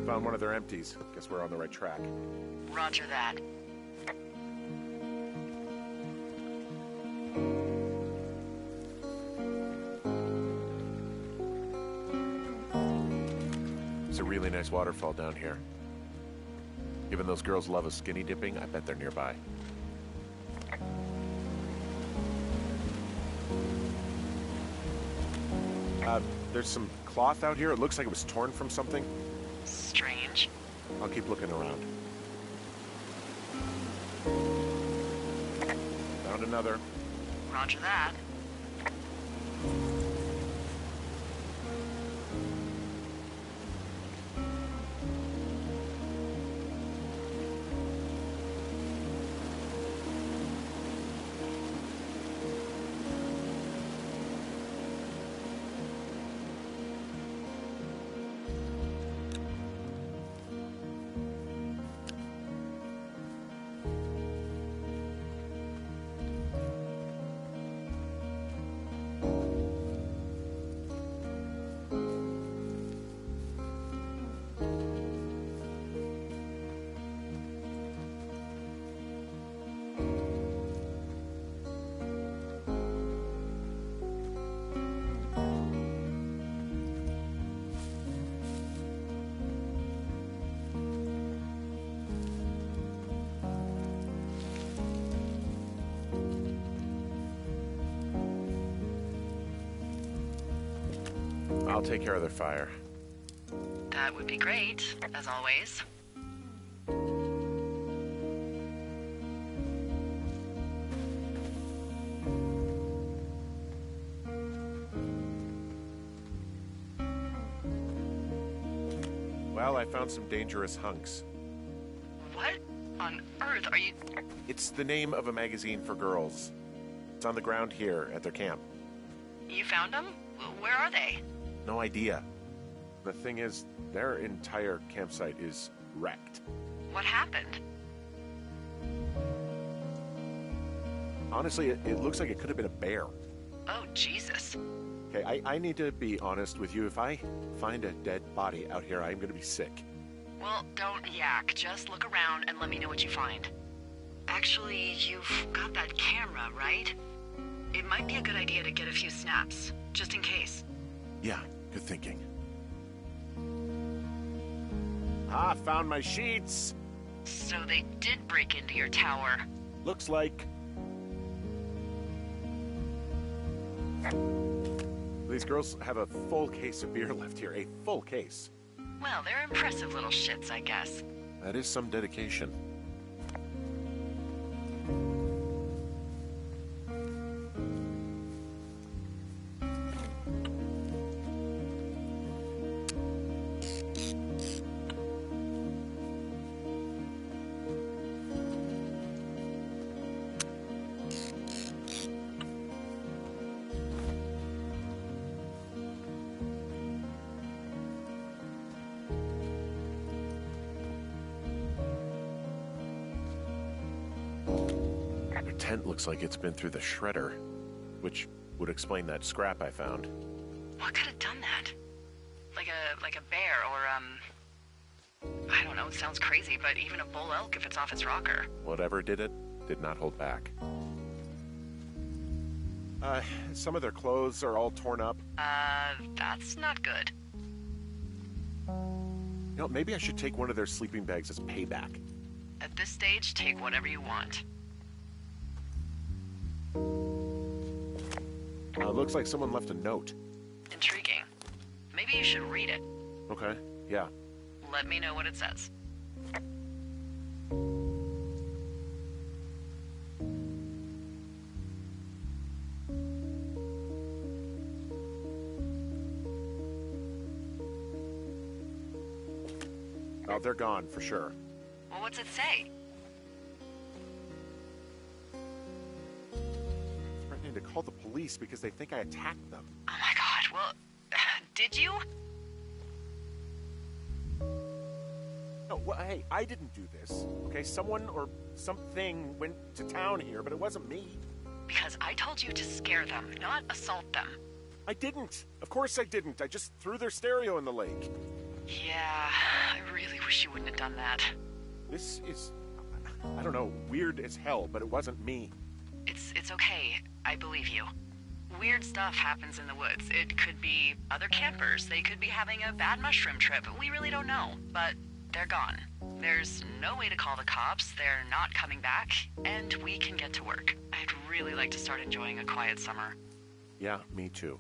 Found one of their empties. Guess we're on the right track. Roger that. It's a really nice waterfall down here. Given those girls love a skinny dipping, I bet they're nearby. There's some cloth out here. It looks like it was torn from something. Strange. I'll keep looking around. Found Found another. Roger that. I'll take care of their fire. That would be great, as always. Well, I found some dangerous hunks. What on earth are you... It's the name of a magazine for girls. It's on the ground here at their camp. You found them? Where are they? No idea. The thing is, their entire campsite is wrecked. What happened? Honestly, it looks like it could have been a bear. Oh, Jesus. Okay, I need to be honest with you. If I find a dead body out here, I'm going to be sick. Well, don't yak. Just look around and let me know what you find. Actually, you've got that camera, right? It might be a good idea to get a few snaps, just in case. Yeah, good thinking. Ah, found my sheets! So they did break into your tower. Looks like... These girls have a full case of beer left here. A full case. Well, they're impressive little shits, I guess. That is some dedication. Their tent looks like it's been through the shredder, which would explain that scrap I found. What could have done that? Like a bear or, I don't know, it sounds crazy, but even a bull elk if it's off its rocker. Whatever did it, did not hold back. Some of their clothes are all torn up. That's not good. You know, maybe I should take one of their sleeping bags as payback. At this stage, take whatever you want. Looks like someone left a note. Intriguing. Maybe you should read it. Okay, yeah. Let me know what it says. Oh, they're gone, for sure. Well, what's it say? Threatening to call the police because they think I attacked them. Oh my god, well, did you? No, well, hey, I didn't do this, okay? Someone or something went to town here, but it wasn't me. Because I told you to scare them, not assault them. I didn't. Of course I didn't. I just threw their stereo in the lake. Yeah, I really wish you wouldn't have done that. This is, I don't know, weird as hell, but it wasn't me. It's okay. I believe you. Weird stuff happens in the woods. It could be other campers. They could be having a bad mushroom trip. We really don't know. But they're gone. There's no way to call the cops. They're not coming back. And we can get to work. I'd really like to start enjoying a quiet summer. Yeah, me too.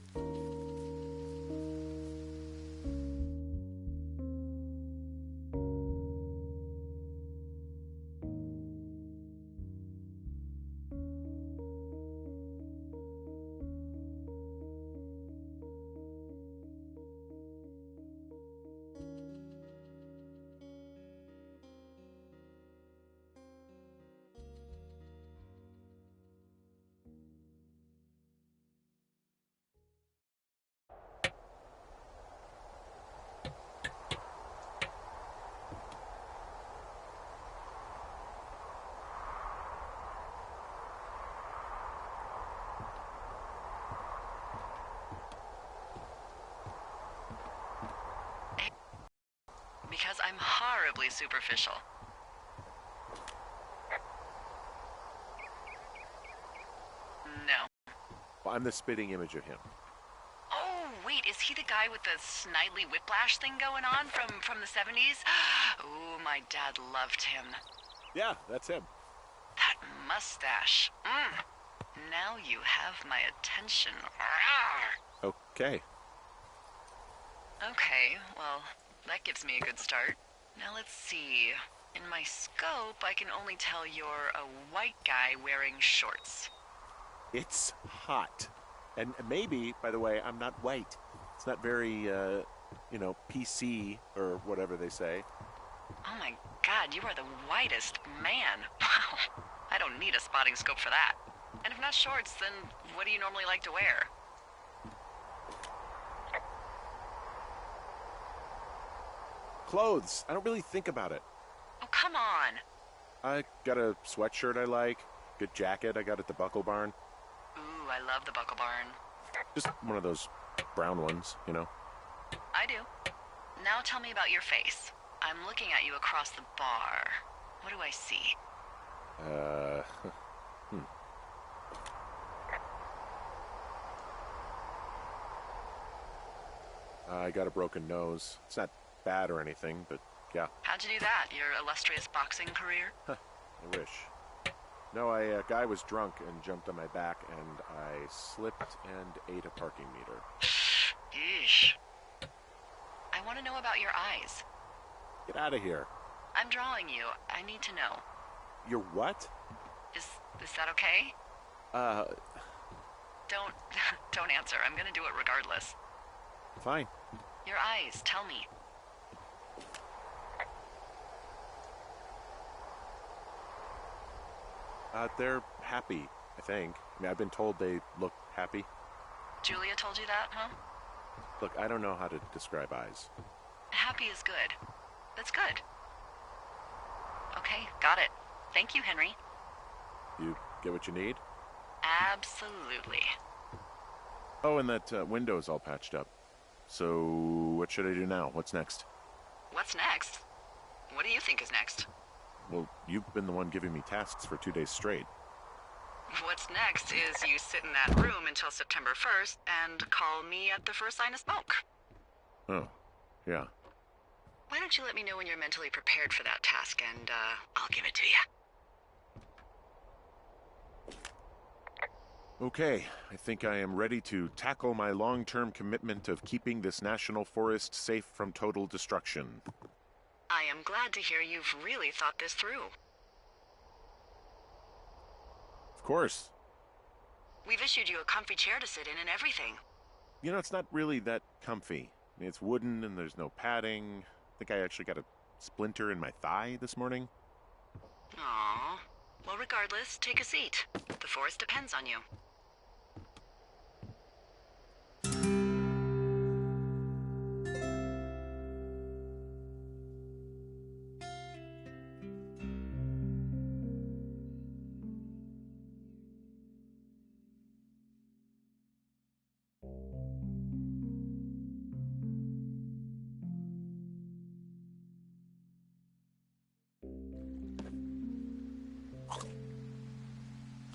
terribly superficial. No. Well, I'm the spitting image of him. Oh, wait, is he the guy with the snidely whiplash thing going on from the 70s? Ooh, my dad loved him. Yeah, that's him. That mustache. Now you have my attention. Okay. Okay, well, that gives me a good start. Now let's see. In my scope, I can only tell you're a white guy wearing shorts. It's hot. And maybe, by the way, I'm not white. It's not very, PC or whatever they say. Oh my god, you are the whitest man. Wow. I don't need a spotting scope for that. And if not shorts, then what do you normally like to wear? Clothes. I don't really think about it. Oh, come on. I got a sweatshirt I like. Good jacket I got at the Buckle Barn. Ooh, I love the Buckle Barn. Just one of those brown ones, you know. I do. Now tell me about your face. I'm looking at you across the bar. What do I see? I got a broken nose. It's not bad or anything, but yeah. How'd you do that? Your illustrious boxing career? I wish. No, a guy was drunk and jumped on my back, and I slipped and ate a parking meter. Eesh. I want to know about your eyes. Get out of here. I'm drawing you. I need to know. You're what? Is that okay? Don't don't answer. I'm gonna do it regardless. Fine. Your eyes, tell me. They're happy, I think. I mean, I've been told they look happy. Julia told you that, huh? Look, I don't know how to describe eyes. Happy is good. That's good. Okay, got it. Thank you, Henry. You get what you need? Absolutely. Oh, and that window's all patched up. So, what should I do now? What's next? What's next? What do you think is next? Well, you've been the one giving me tasks for 2 days straight. What's next is you sit in that room until September 1st and call me at the first sign of smoke. Oh, yeah. Why don't you let me know when you're mentally prepared for that task, and I'll give it to you. Okay, I think I am ready to tackle my long-term commitment of keeping this national forest safe from total destruction. I am glad to hear you've really thought this through. Of course. We've issued you a comfy chair to sit in and everything. You know, it's not really that comfy. I mean, it's wooden and there's no padding. I think I actually got a splinter in my thigh this morning. Aww. Well, regardless, take a seat. The forest depends on you.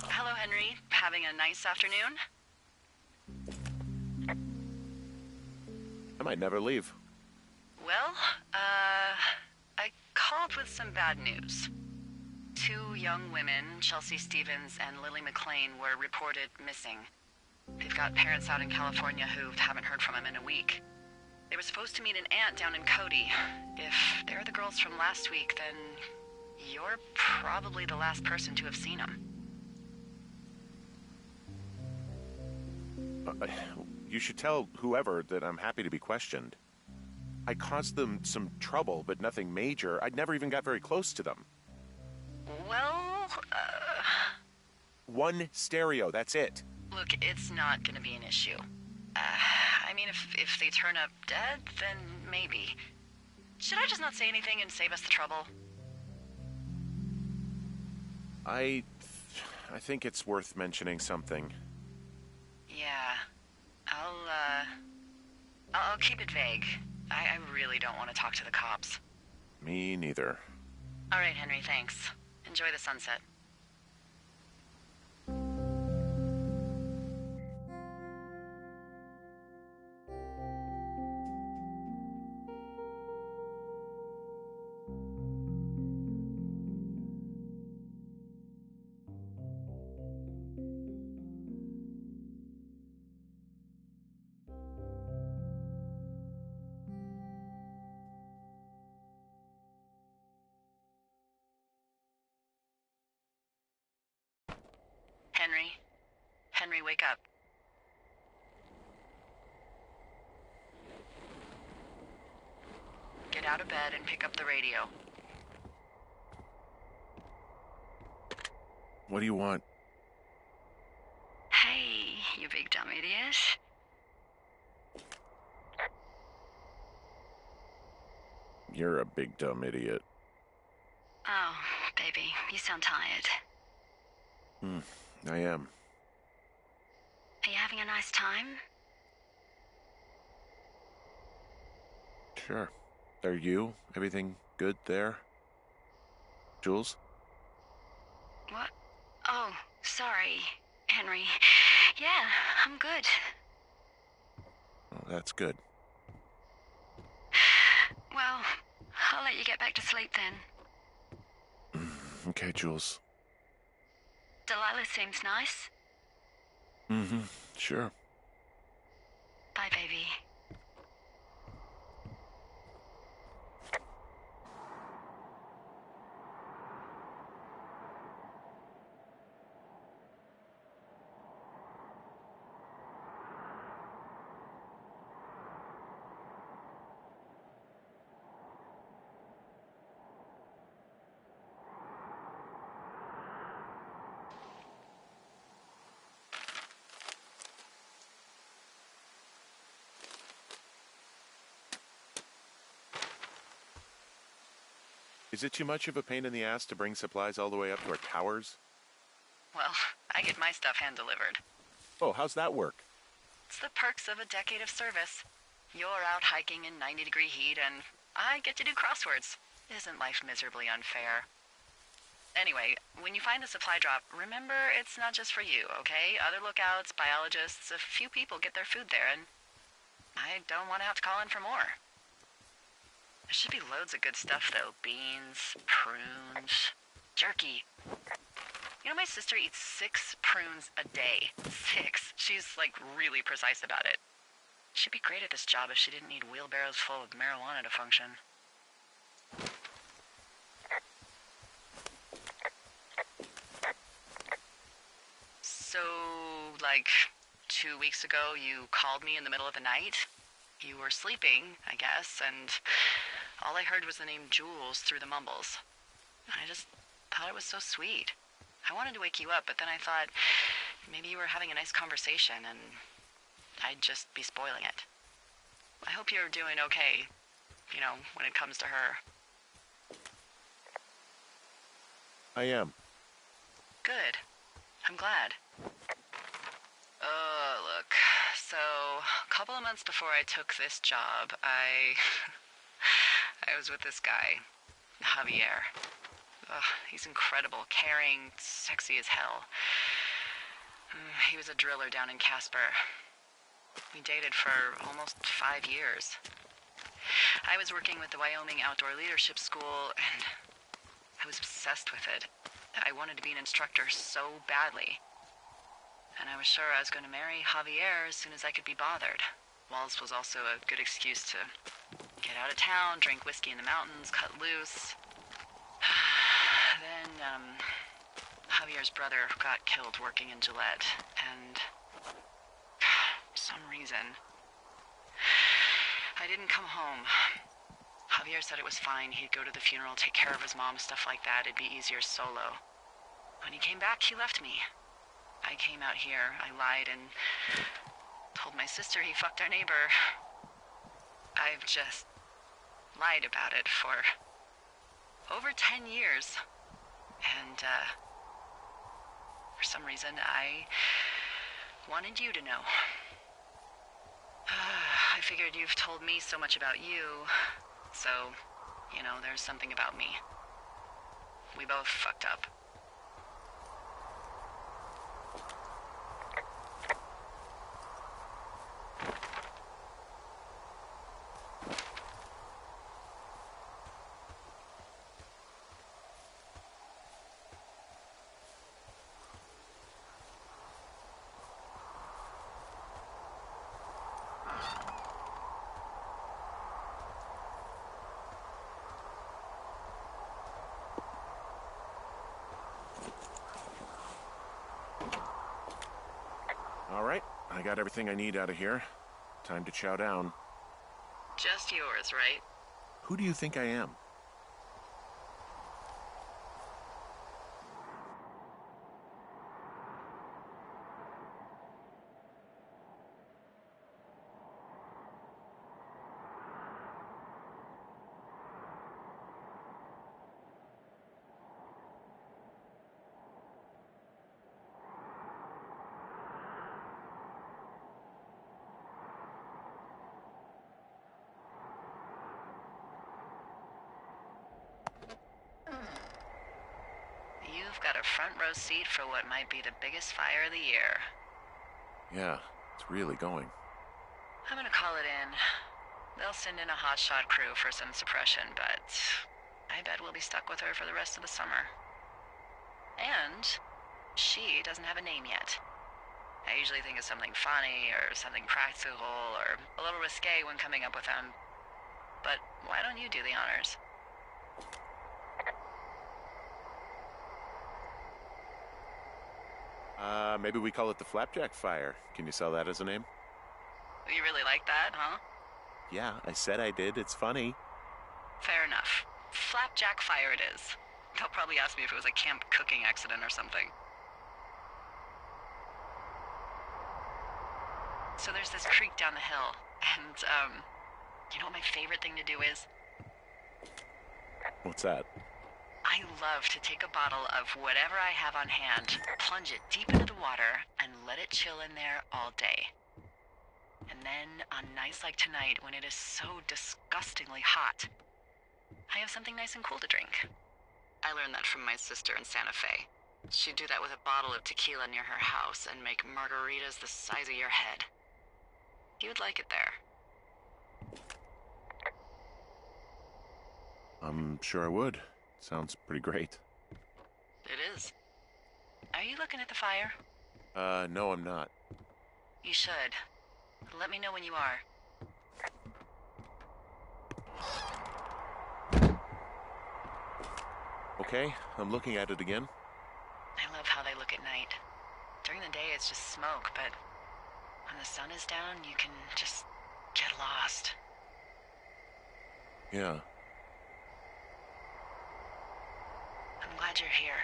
Hello, Henry. Having a nice afternoon? I might never leave. Well, I called with some bad news. 2 young women, Chelsea Stevens and Lily McLean, were reported missing. They've got parents out in California who haven't heard from them in a week. They were supposed to meet an aunt down in Cody. If they're the girls from last week, then you're probably the last person to have seen them. You should tell whoever that I'm happy to be questioned. I caused them some trouble, but nothing major. I never even got very close to them. Well, One stereo, that's it. look, it's not gonna be an issue. I mean, if they turn up dead, then maybe. Should I just not say anything and save us the trouble? I think it's worth mentioning something. Yeah. I'll keep it vague. I really don't want to talk to the cops. Me neither. All right, Henry, thanks. Enjoy the sunset. Henry? Henry, wake up. Get out of bed and pick up the radio. What do you want? Hey, you big dumb idiot. You're a big dumb idiot. Oh, baby, you sound tired. I am. Are you having a nice time? Sure. Are you? Everything good there? Jules? What? Oh, sorry, Henry. Yeah, I'm good. Oh, that's good. Well, I'll let you get back to sleep then. Okay, Jules. Delilah seems nice. Sure. Bye, baby. Is it too much of a pain in the ass to bring supplies all the way up to our towers? Well, I get my stuff hand-delivered. Oh, how's that work? It's the perks of a decade of service. You're out hiking in 90-degree heat, and I get to do crosswords. Isn't life miserably unfair? Anyway, when you find a supply drop, remember it's not just for you, okay? Other lookouts, biologists, a few people get their food there, and I don't want to have to call in for more. There should be loads of good stuff, though. Beans, prunes, jerky. You know, my sister eats 6 prunes a day. 6. She's, like, really precise about it. She'd be great at this job if she didn't need wheelbarrows full of marijuana to function. So, like, 2 weeks ago, you called me in the middle of the night? You were sleeping, I guess, and all I heard was the name Jules through the mumbles. I just thought it was so sweet. I wanted to wake you up, but then I thought maybe you were having a nice conversation and I'd just be spoiling it. I hope you're doing okay, you know, when it comes to her. I am. Good. I'm glad. Look, so a couple of months before I took this job, I was with this guy, Javier. He's incredible, caring, sexy as hell. He was a driller down in Casper. We dated for almost 5 years. I was working with the Wyoming Outdoor Leadership School, and I was obsessed with it. I wanted to be an instructor so badly. And I was sure I was going to marry Javier as soon as I could be bothered. Walls was also a good excuse to get out of town, drink whiskey in the mountains, cut loose. Then, Javier's brother got killed working in Gillette, and for some reason, I didn't come home. Javier said it was fine. He'd go to the funeral, take care of his mom, stuff like that. It'd be easier solo. When he came back, he left me. I came out here, I lied, and told my sister he fucked our neighbor. I've just lied about it for over 10 years. And, for some reason, I wanted you to know. I figured you've told me so much about you, so You know, there's something about me. We both fucked up. All right, I got everything I need out of here. Time to chow down. Just yours, right? Who do you think I am? You've got a front row seat for what might be the biggest fire of the year. Yeah, it's really going. I'm gonna call it in. They'll send in a hotshot crew for some suppression, but I bet we'll be stuck with her for the rest of the summer. And she doesn't have a name yet. I usually think of something funny or something practical or a little risque when coming up with them. But why don't you do the honors? Maybe we call it the Flapjack Fire. Can you sell that as a name? You really like that, huh? Yeah, I said I did. It's funny. Fair enough. Flapjack Fire it is. They'll probably ask me if it was a camp cooking accident or something. So there's this creek down the hill, and, you know what my favorite thing to do is? What's that? I love to take a bottle of whatever I have on hand, plunge it deep into the water, and let it chill in there all day. And then, on nights like tonight, when it is so disgustingly hot, I have something nice and cool to drink. I learned that from my sister in Santa Fe. She'd do that with a bottle of tequila near her house and make margaritas the size of your head. You'd like it there. I'm sure I would. Sounds pretty great. It is. Are you looking at the fire? No, I'm not. You should. Let me know when you are. Okay, I'm looking at it again. I love how they look at night. During the day, it's just smoke, but when the sun is down, you can just get lost. Yeah. I'm glad you're here.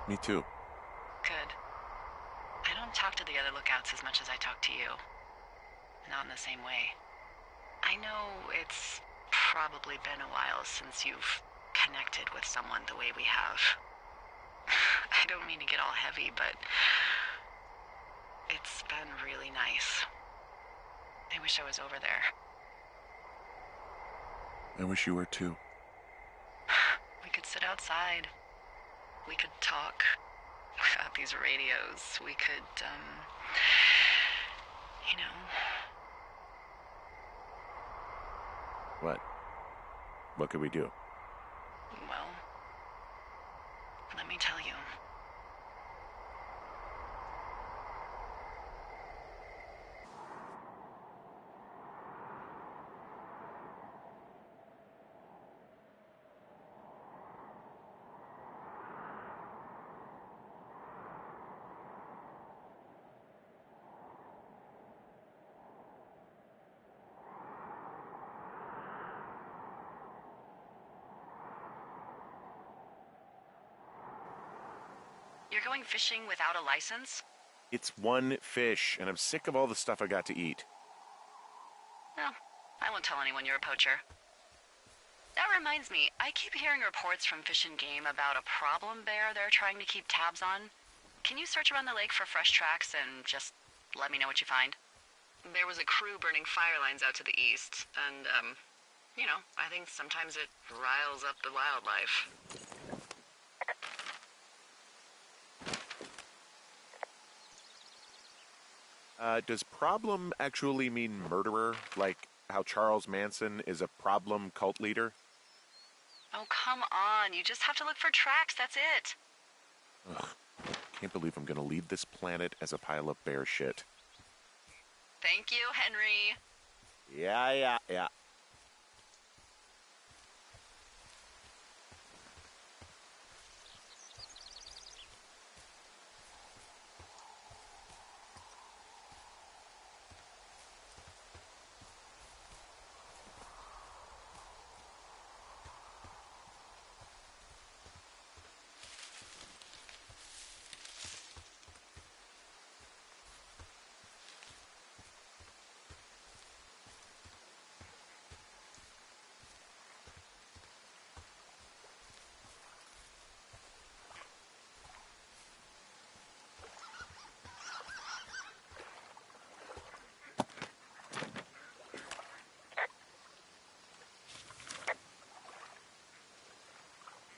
Me too. Good. I don't talk to the other lookouts as much as I talk to you. Not in the same way. I know it's probably been a while since you've connected with someone the way we have. I don't mean to get all heavy, but it's been really nice. I wish I was over there. I wish you were too. We could sit outside. We could talk without these radios. We could, you know. What? What could we do? Well, let me tell you. You're going fishing without a license? It's one fish, and I'm sick of all the stuff I got to eat. No, I won't tell anyone you're a poacher. That reminds me, I keep hearing reports from Fish and Game about a problem bear they're trying to keep tabs on. Can you search around the lake for fresh tracks and just let me know what you find? There was a crew burning fire lines out to the east, and, I think sometimes it riles up the wildlife. Does problem actually mean murderer? Like how Charles Manson is a problem cult leader? Oh, come on. You just have to look for tracks, that's it. Ugh. Can't believe I'm gonna leave this planet as a pile of bear shit. Thank you, Henry. Yeah.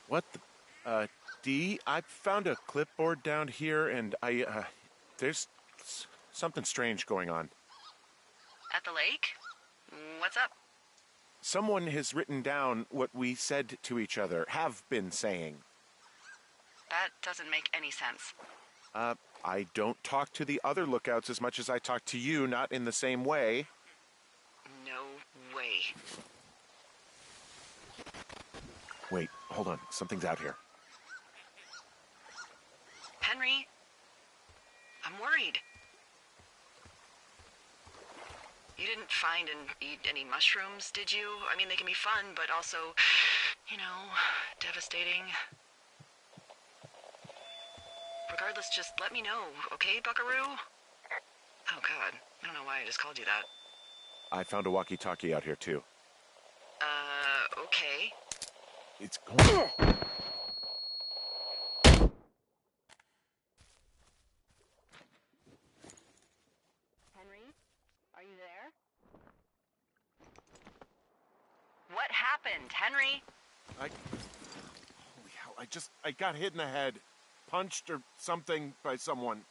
What the... Dee, I found a clipboard down here, and there's something strange going on. At the lake? What's up? Someone has written down what we said to each other, have been saying. That doesn't make any sense. I don't talk to the other lookouts as much as I talk to you, not in the same way. No way. Wait, hold on. Something's out here. Henry? I'm worried. You didn't find and eat any mushrooms, did you? I mean, they can be fun, but also, devastating. Regardless, just let me know, okay, buckaroo? Oh, God. I don't know why I just called you that. I found a walkie-talkie out here, too. Okay. It's going... Henry? Are you there? What happened, Henry? Holy hell, I got hit in the head. Punched or something by someone.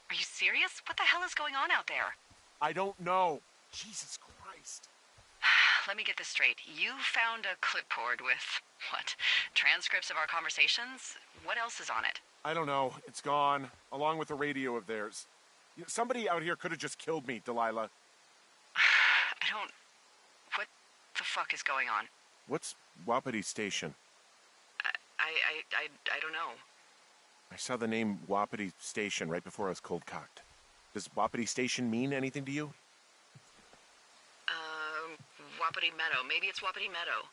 Are you serious? What the hell is going on out there? I don't know. Jesus Christ. Let me get this straight. You found a clipboard with, what, transcripts of our conversations? What else is on it? I don't know. It's gone, along with the radio of theirs. Somebody out here could have just killed me, Delilah. What the fuck is going on? What's Wapiti Station? I don't know. I saw the name Wapiti Station right before I was cold-cocked. Does Wapiti Station mean anything to you? Wapiti Meadow. Maybe it's Wapiti Meadow.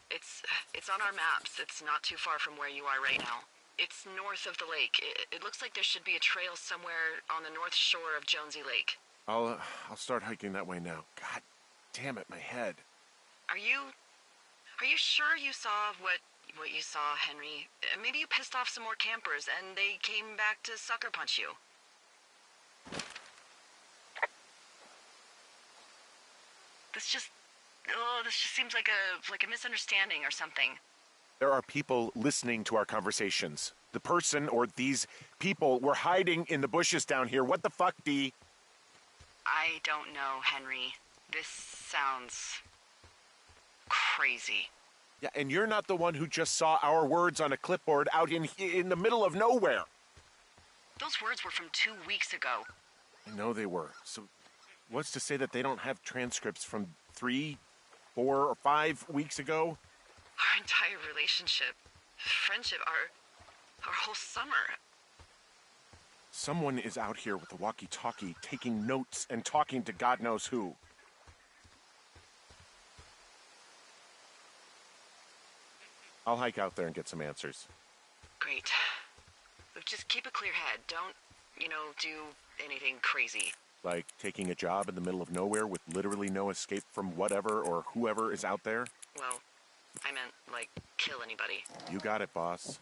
It's on our maps. It's not too far from where you are right now. It's north of the lake. It looks like there should be a trail somewhere on the north shore of Jonesy Lake. I'll start hiking that way now. God damn it, my head. Are you sure you saw what you saw, Henry? Maybe you pissed off some more campers and they came back to sucker punch you. This just seems like a misunderstanding or something. There are people listening to our conversations. The person or these people were hiding in the bushes down here. What the fuck, Dee? I don't know, Henry. This sounds crazy. Yeah, and you're not the one who just saw our words on a clipboard out in the middle of nowhere. Those words were from 2 weeks ago. I know they were. So what's to say that they don't have transcripts from 3, 4, or 5 weeks ago? Our entire relationship, friendship, our whole summer. Someone is out here with a walkie-talkie taking notes and talking to God knows who. I'll hike out there and get some answers. Great. Look, just keep a clear head. Don't, do anything crazy. Like taking a job in the middle of nowhere with literally no escape from whatever or whoever is out there? Well, I meant, kill anybody. You got it, boss.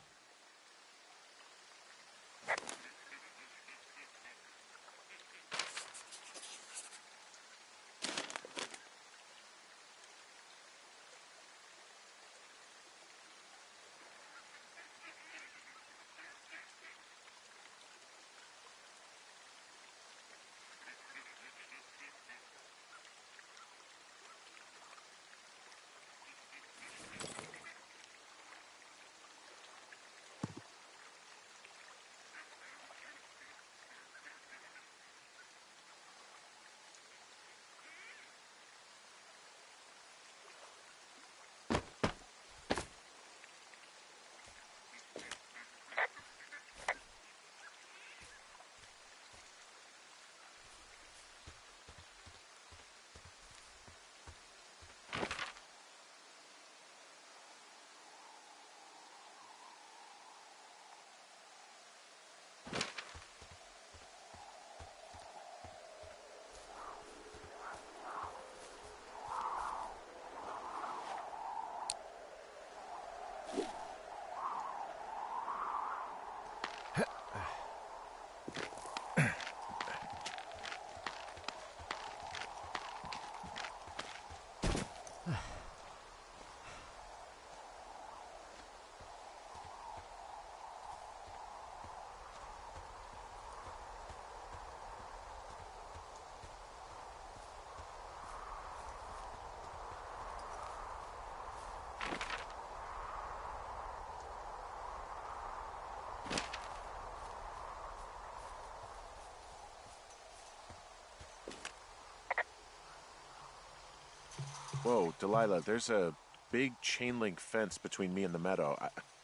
Whoa, Delilah, there's a big chain link fence between me and the meadow.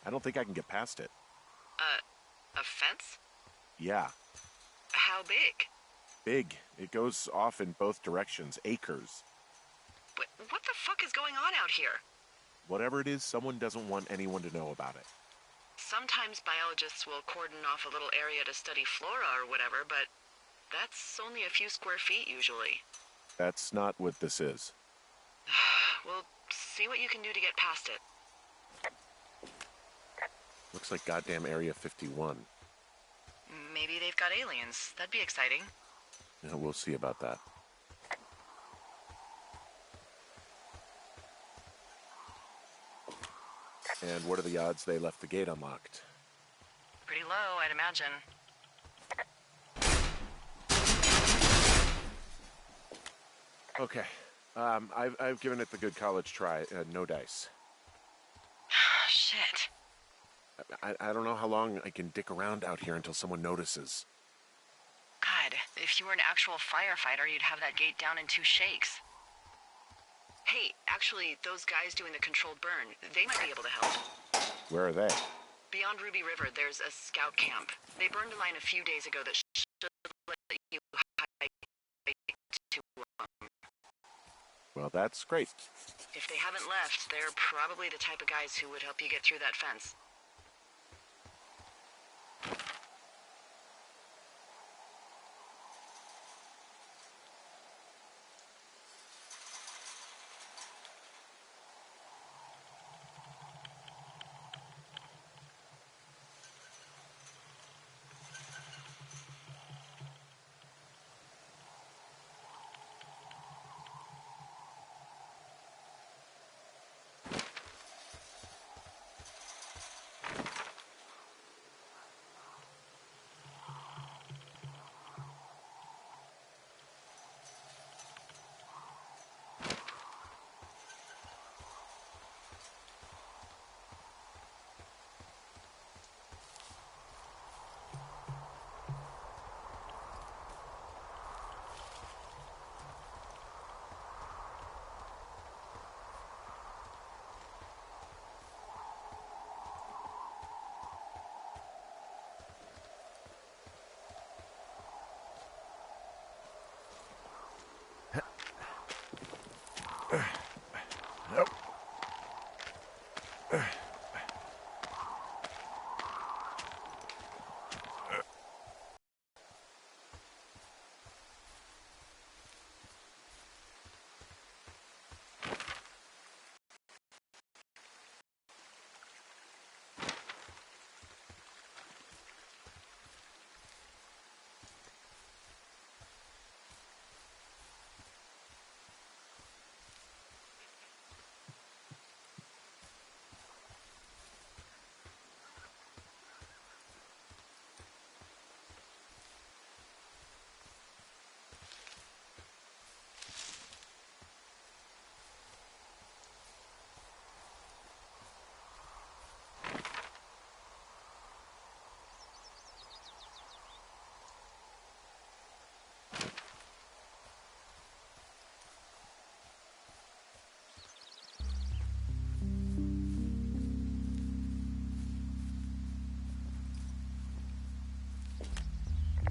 I don't think I can get past it. A fence? Yeah, How big? big. It goes off in both directions, acres. What the fuck is going on out here? Whatever it is, someone doesn't want anyone to know about it. Sometimes biologists will cordon off a little area to study flora or whatever, but that's only a few square feet usually. That's not what this is. Well, see what you can do to get past it. Looks like goddamn Area 51. Maybe they've got aliens. That'd be exciting. Yeah, we'll see about that. And what are the odds they left the gate unlocked? Pretty low, I'd imagine. Okay. I've given it the good college try. No dice. Shit. I don't know how long I can dick around out here until someone notices. God, if you were an actual firefighter, you'd have that gate down in 2 shakes. Hey, actually, those guys doing the controlled burn, they might be able to help. Where are they? Beyond Ruby River, there's a scout camp. They burned a line a few days ago that should let you hike to them. Well, that's great. If they haven't left, they're probably the type of guys who would help you get through that fence.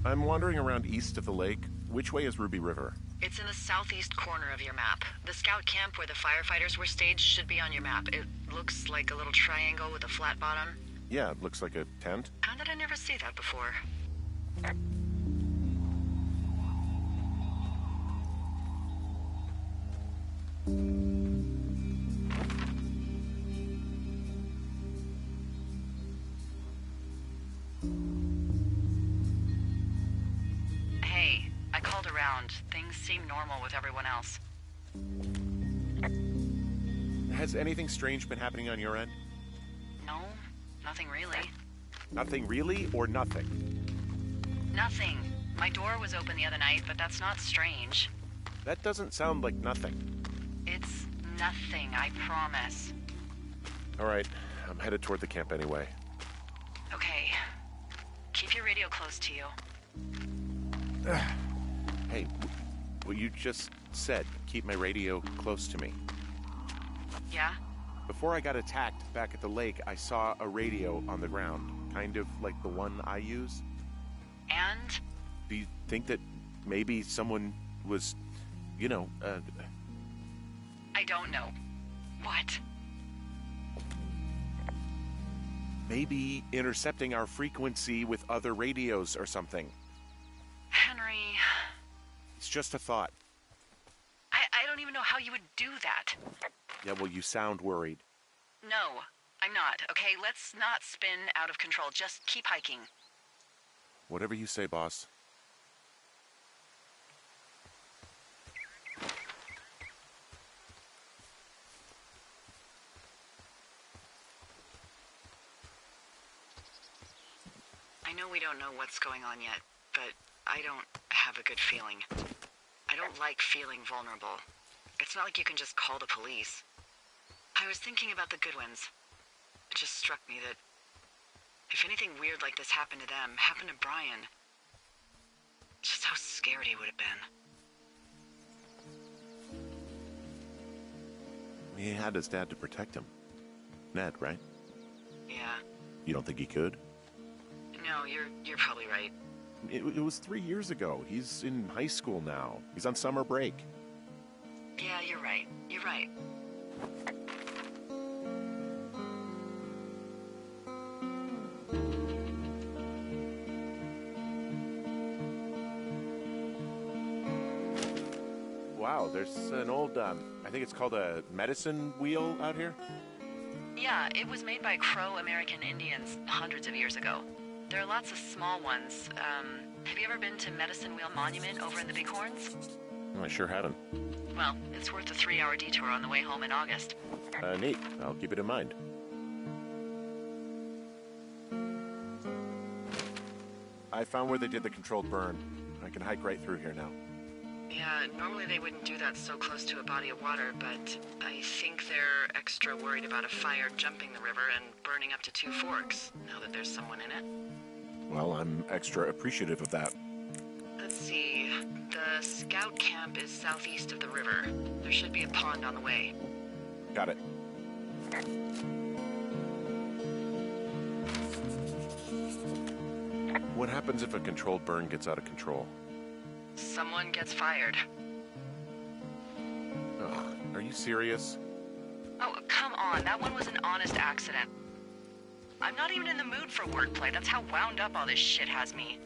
I'm wandering around east of the lake. Which way is Ruby River? It's in the southeast corner of your map. The scout camp where the firefighters were staged should be on your map. It looks like a little triangle with a flat bottom. Yeah, it looks like a tent. How did I never see that before? Hey, I called around. Things seem normal with everyone else. Has anything strange been happening on your end? No, nothing really. Nothing really, or nothing? Nothing. My door was open the other night, but that's not strange. That doesn't sound like nothing. It's nothing, I promise. All right, I'm headed toward the camp anyway. Okay. Keep your radio close to you. Hey, what you just said, keep my radio close to me. Yeah? Before I got attacked back at the lake, I saw a radio on the ground, kind of like the one I use. And? Do you think that maybe someone was, I don't know. What? maybe intercepting our frequency with other radios or something? Henry... It's just a thought. I don't even know how you would do that. Yeah, well, you sound worried. No, I'm not, okay? Let's not spin out of control. Just keep hiking. Whatever you say, boss. I know we don't know what's going on yet, but I don't have a good feeling. I don't like feeling vulnerable. It's not like you can just call the police. I was thinking about the Goodwins. It just struck me that if anything weird like this happened to them, happened to Brian, just how scared he would have been. He had his dad to protect him. Ned, right? Yeah. You don't think he could? No, you're probably right. It was 3 years ago. He's in high school now. He's on summer break. Yeah, you're right. You're right. Wow, there's an old, I think it's called a medicine wheel out here. Yeah, it was made by Crow American Indians hundreds of years ago. There are lots of small ones. Have you ever been to Medicine Wheel Monument over in the Bighorns? I sure haven't. Well, it's worth a 3-hour detour on the way home in August. Neat. I'll keep it in mind. I found where they did the controlled burn. I can hike right through here now. Yeah, normally they wouldn't do that so close to a body of water, but I think they're extra worried about a fire jumping the river and burning up to 2 forks, now that there's someone in it. Well, I'm extra appreciative of that. Let's see. The scout camp is southeast of the river. There should be a pond on the way. Got it. What happens if a controlled burn gets out of control? Someone gets fired. Ugh, are you serious? Oh, come on. That one was an honest accident. I'm not even in the mood for wordplay. That's how wound up all this shit has me.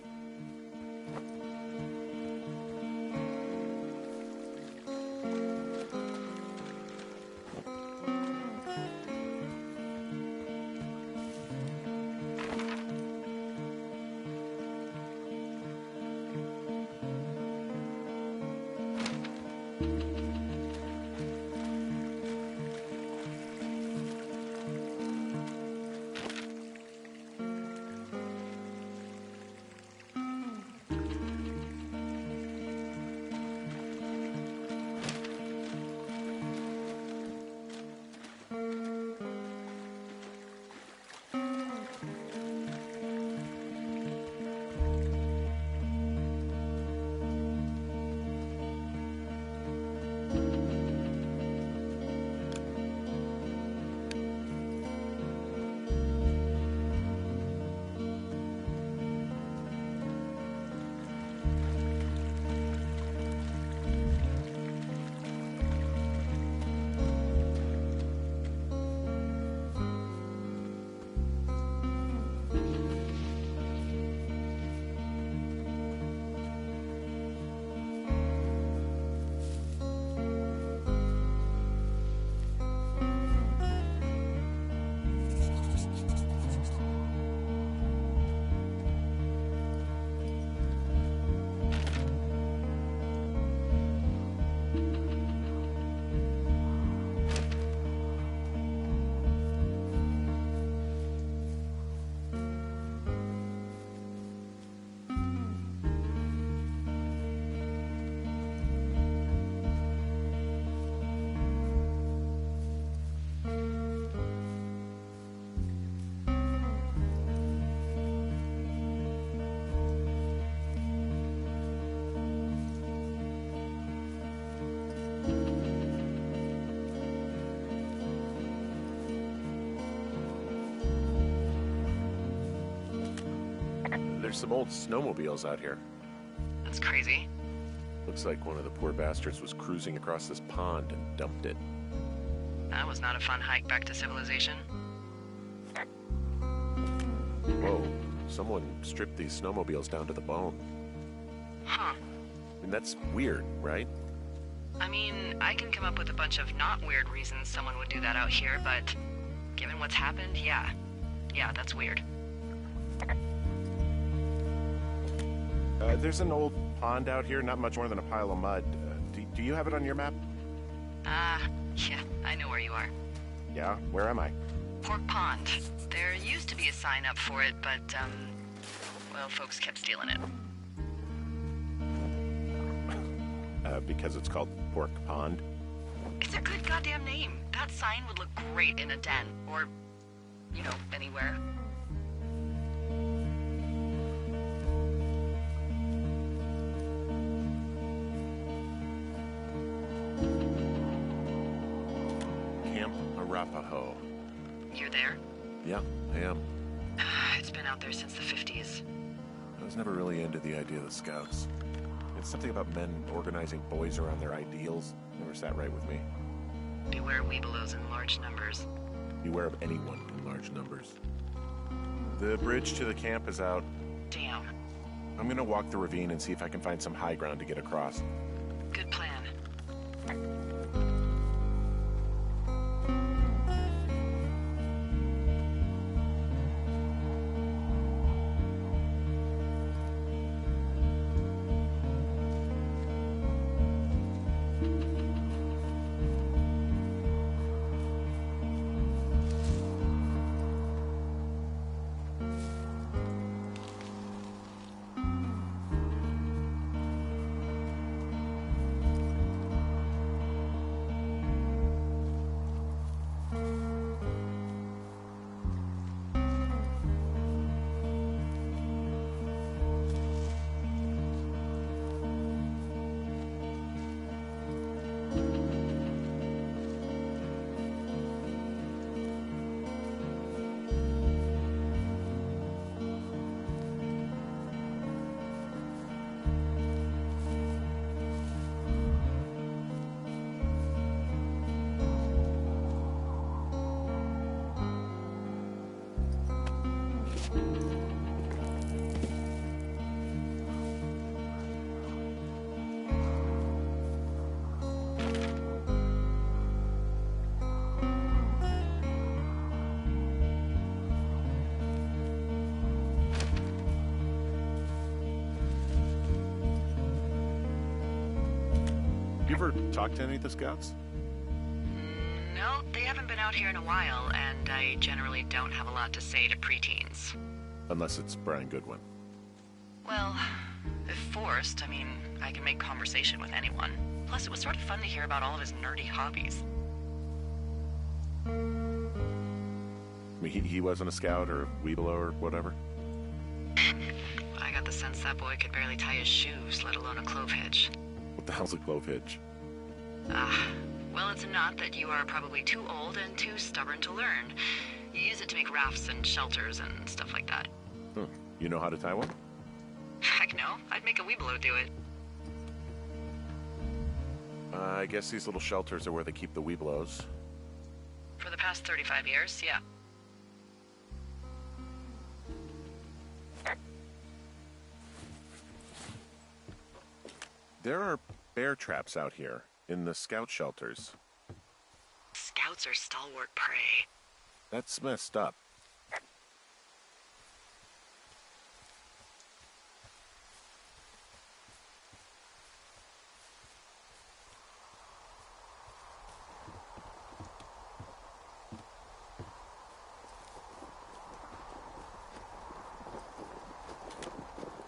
There's some old snowmobiles out here. That's crazy. Looks like one of the poor bastards was cruising across this pond and dumped it. That was not a fun hike back to civilization. Whoa, someone stripped these snowmobiles down to the bone. Huh. And that's weird, right? I mean, I can come up with a bunch of not weird reasons someone would do that out here, but given what's happened, yeah. Yeah, that's weird. There's an old pond out here, not much more than a pile of mud. Do you have it on your map? Yeah, I know where you are. Yeah, where am I? Pork Pond. There used to be a sign up for it, but, well, folks kept stealing it. Because it's called Pork Pond. It's a good goddamn name. That sign would look great in a den, or, you know, anywhere. Camp Arapaho. You're there? Yeah, I am. It's been out there since the 50s. I was never really into the idea of the Scouts. It's something about men organizing boys around their ideals. Never sat right with me. Beware weebelows in large numbers. Beware of anyone in large numbers. The bridge to the camp is out. Damn. I'm gonna walk the ravine and see if I can find some high ground to get across. Good plan. You ever talked to any of the Scouts? No, they haven't been out here in a while, and I generally don't have a lot to say to preteens. Unless it's Brian Goodwin. Well, if forced, I mean, I can make conversation with anyone. Plus, it was sort of fun to hear about all of his nerdy hobbies. I mean, he wasn't a Scout or Weeblo or whatever? I got the sense that boy could barely tie his shoes, let alone a clove hitch. What the hell's a clove hitch? Well, it's a knot that you are probably too old and too stubborn to learn. You use it to make rafts and shelters and stuff like that. You know how to tie one? Heck no, I'd make a Weeblo do it. I guess these little shelters are where they keep the Weeblos. For the past 35 years, yeah. There are bear traps out here in the Scout shelters. Scouts are stalwart prey. That's messed up.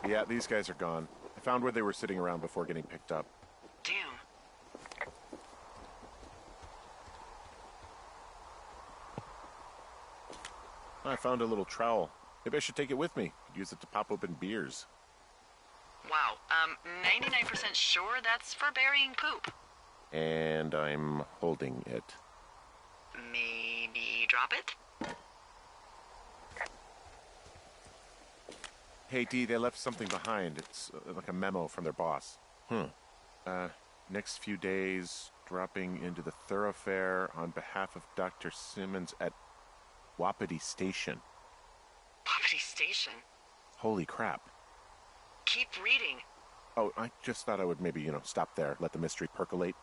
Yeah, these guys are gone. I found where they were sitting around before getting picked up. Damn. I found a little trowel. Maybe I should take it with me. Use it to pop open beers. Wow, 99% sure that's for burying poop. And I'm holding it. Maybe drop it? Hey, D, they left something behind. It's like a memo from their boss. Next few days, dropping into the thoroughfare on behalf of Dr. Simmons at Wapiti Station. Wapiti Station? Holy crap. Keep reading. Oh, I just thought I would maybe, stop there, let the mystery percolate.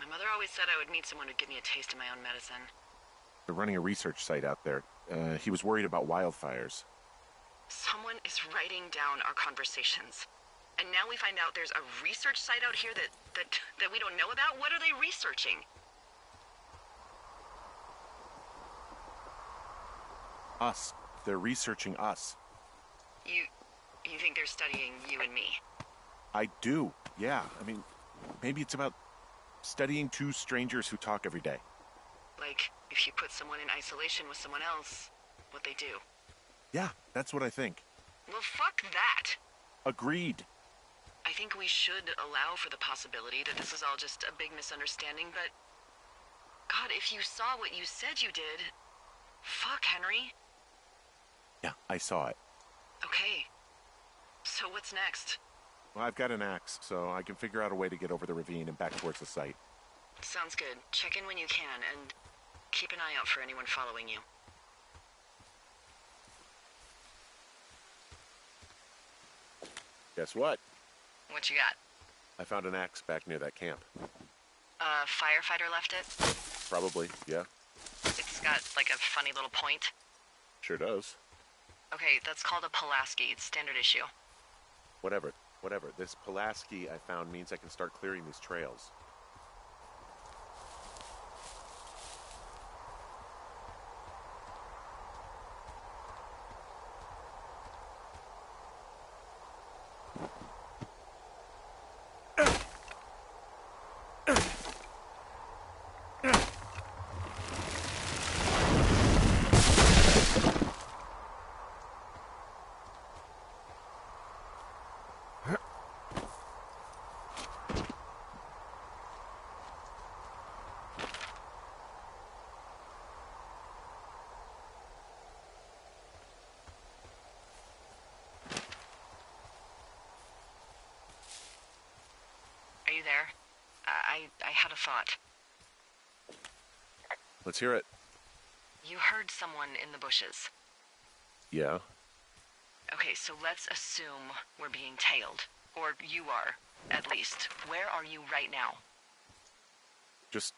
My mother always said I would meet someone who'd give me a taste of my own medicine. They're running a research site out there. He was worried about wildfires. Someone is writing down our conversations. And now we find out there's a research site out here that we don't know about? What are they researching? Us. They're researching us. You think they're studying you and me? I do, yeah. I mean, maybe it's about studying two strangers who talk every day. Like, if you put someone in isolation with someone else, what they do. Yeah, that's what I think. Well, fuck that. Agreed. I think we should allow for the possibility that this is all just a big misunderstanding, but... God, if you saw what you said you did... Fuck, Henry. Yeah, I saw it. Okay. So what's next? Well, I've got an axe, so I can figure out a way to get over the ravine and back towards the site. Sounds good. Check in when you can, and keep an eye out for anyone following you. Guess what? What you got? I found an axe back near that camp. A firefighter left it? Probably, yeah. It's got, like, a funny little point. Sure does. Okay, that's called a Pulaski. It's standard issue. Whatever. This Pulaski I found means I can start clearing these trails. Are you there? I had a thought. Let's hear it. You heard someone in the bushes. Yeah? Okay, so let's assume we're being tailed. Or you are, at least. Where are you right now? Just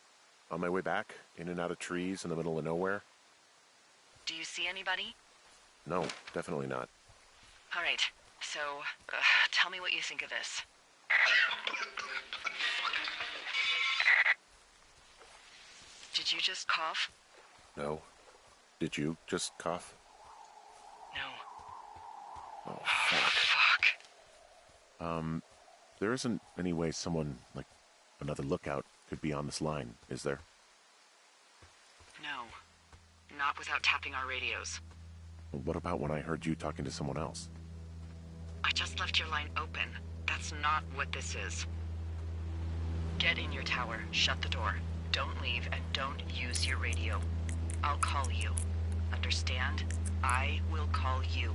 on my way back, in and out of trees in the middle of nowhere. Do you see anybody? No, definitely not. All right, so tell me what you think of this. Did you just cough? No. Did you just cough? No. Oh, fuck. Fuck. There isn't any way someone, like another lookout, could be on this line, is there? No. Not without tapping our radios. What about when I heard you talking to someone else? I just left your line open. That's not what this is. Get in your tower, shut the door. Don't leave, and don't use your radio. I'll call you. Understand? I will call you.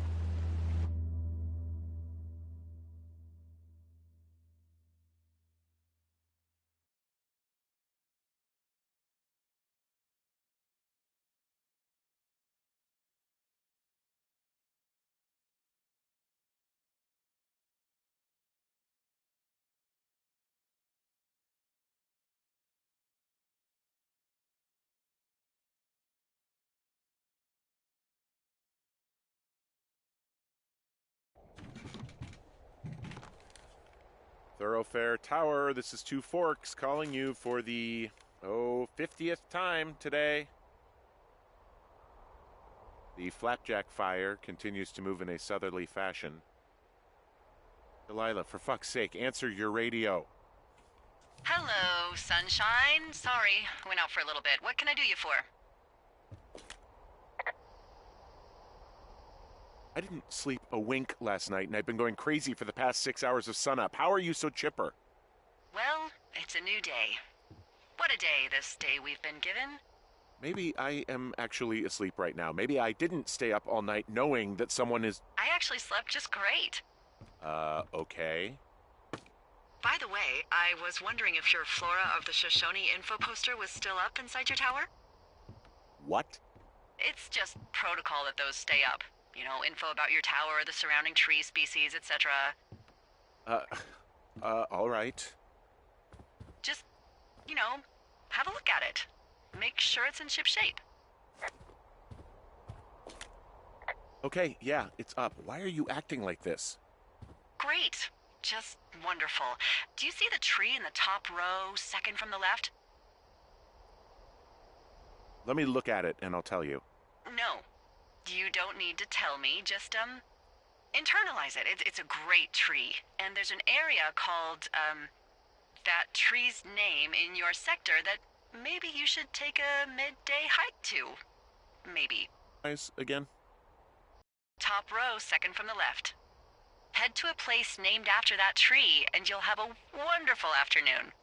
Thoroughfare Tower, this is Two Forks calling you for the, 50th time today. The flapjack fire continues to move in a southerly fashion. Delilah, for fuck's sake, answer your radio. Hello, sunshine. Sorry, went out for a little bit. What can I do you for? I didn't sleep a wink last night, and I've been going crazy for the past 6 hours of sunup. How are you so chipper? Well, it's a new day. What a day, this day we've been given. Maybe I am actually asleep right now. Maybe I didn't stay up all night knowing that someone is. I actually slept just great. Okay. By the way, I was wondering if your Flora of the Shoshone info poster was still up inside your tower? What? It's just protocol that those stay up. You know, info about your tower, the surrounding tree species, etc. All right. Just, you know, have a look at it. Make sure it's in ship shape. Okay, yeah, it's up. Why are you acting like this? Great. Just wonderful. Do you see the tree in the top row, second from the left? Let me look at it and I'll tell you. No. You don't need to tell me. Just, internalize it. It's a great tree. And there's an area called, that tree's name in your sector that maybe you should take a midday hike to. Maybe. Guys, again? Top row, second from the left. Head to a place named after that tree, and you'll have a wonderful afternoon.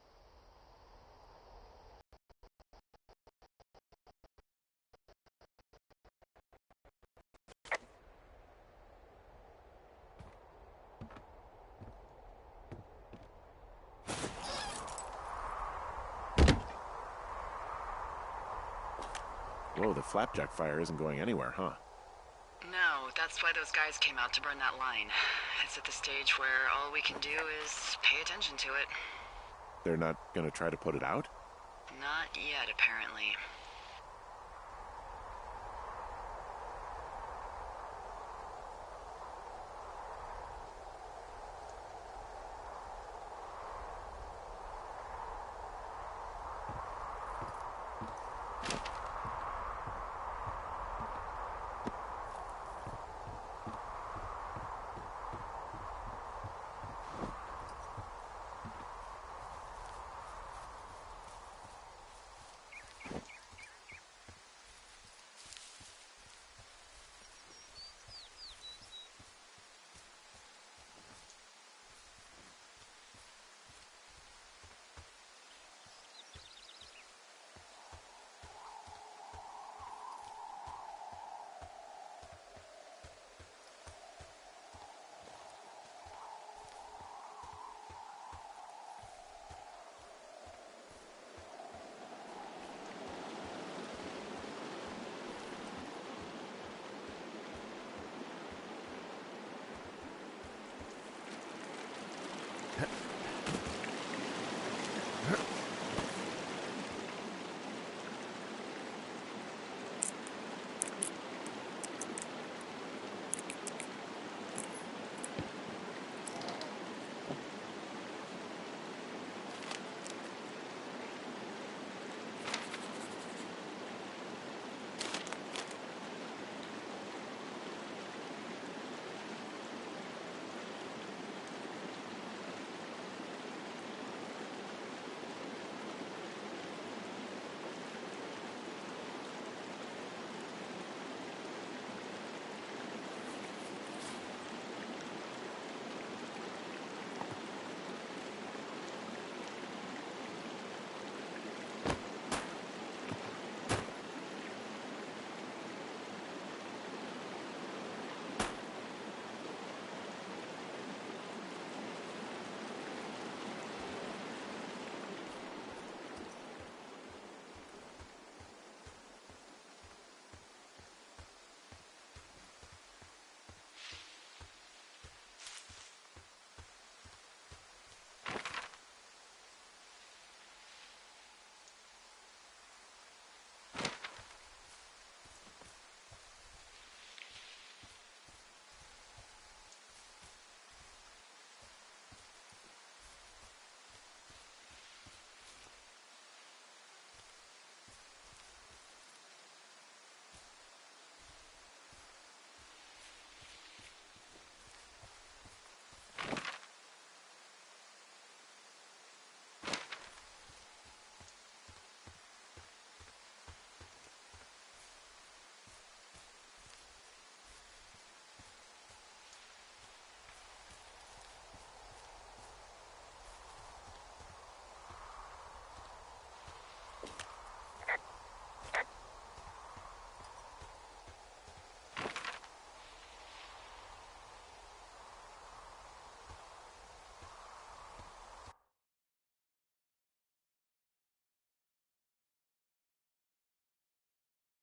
Whoa, the flapjack fire isn't going anywhere, huh? No, that's why those guys came out to burn that line. It's at the stage where all we can do is pay attention to it. They're not gonna try to put it out? Not yet, apparently.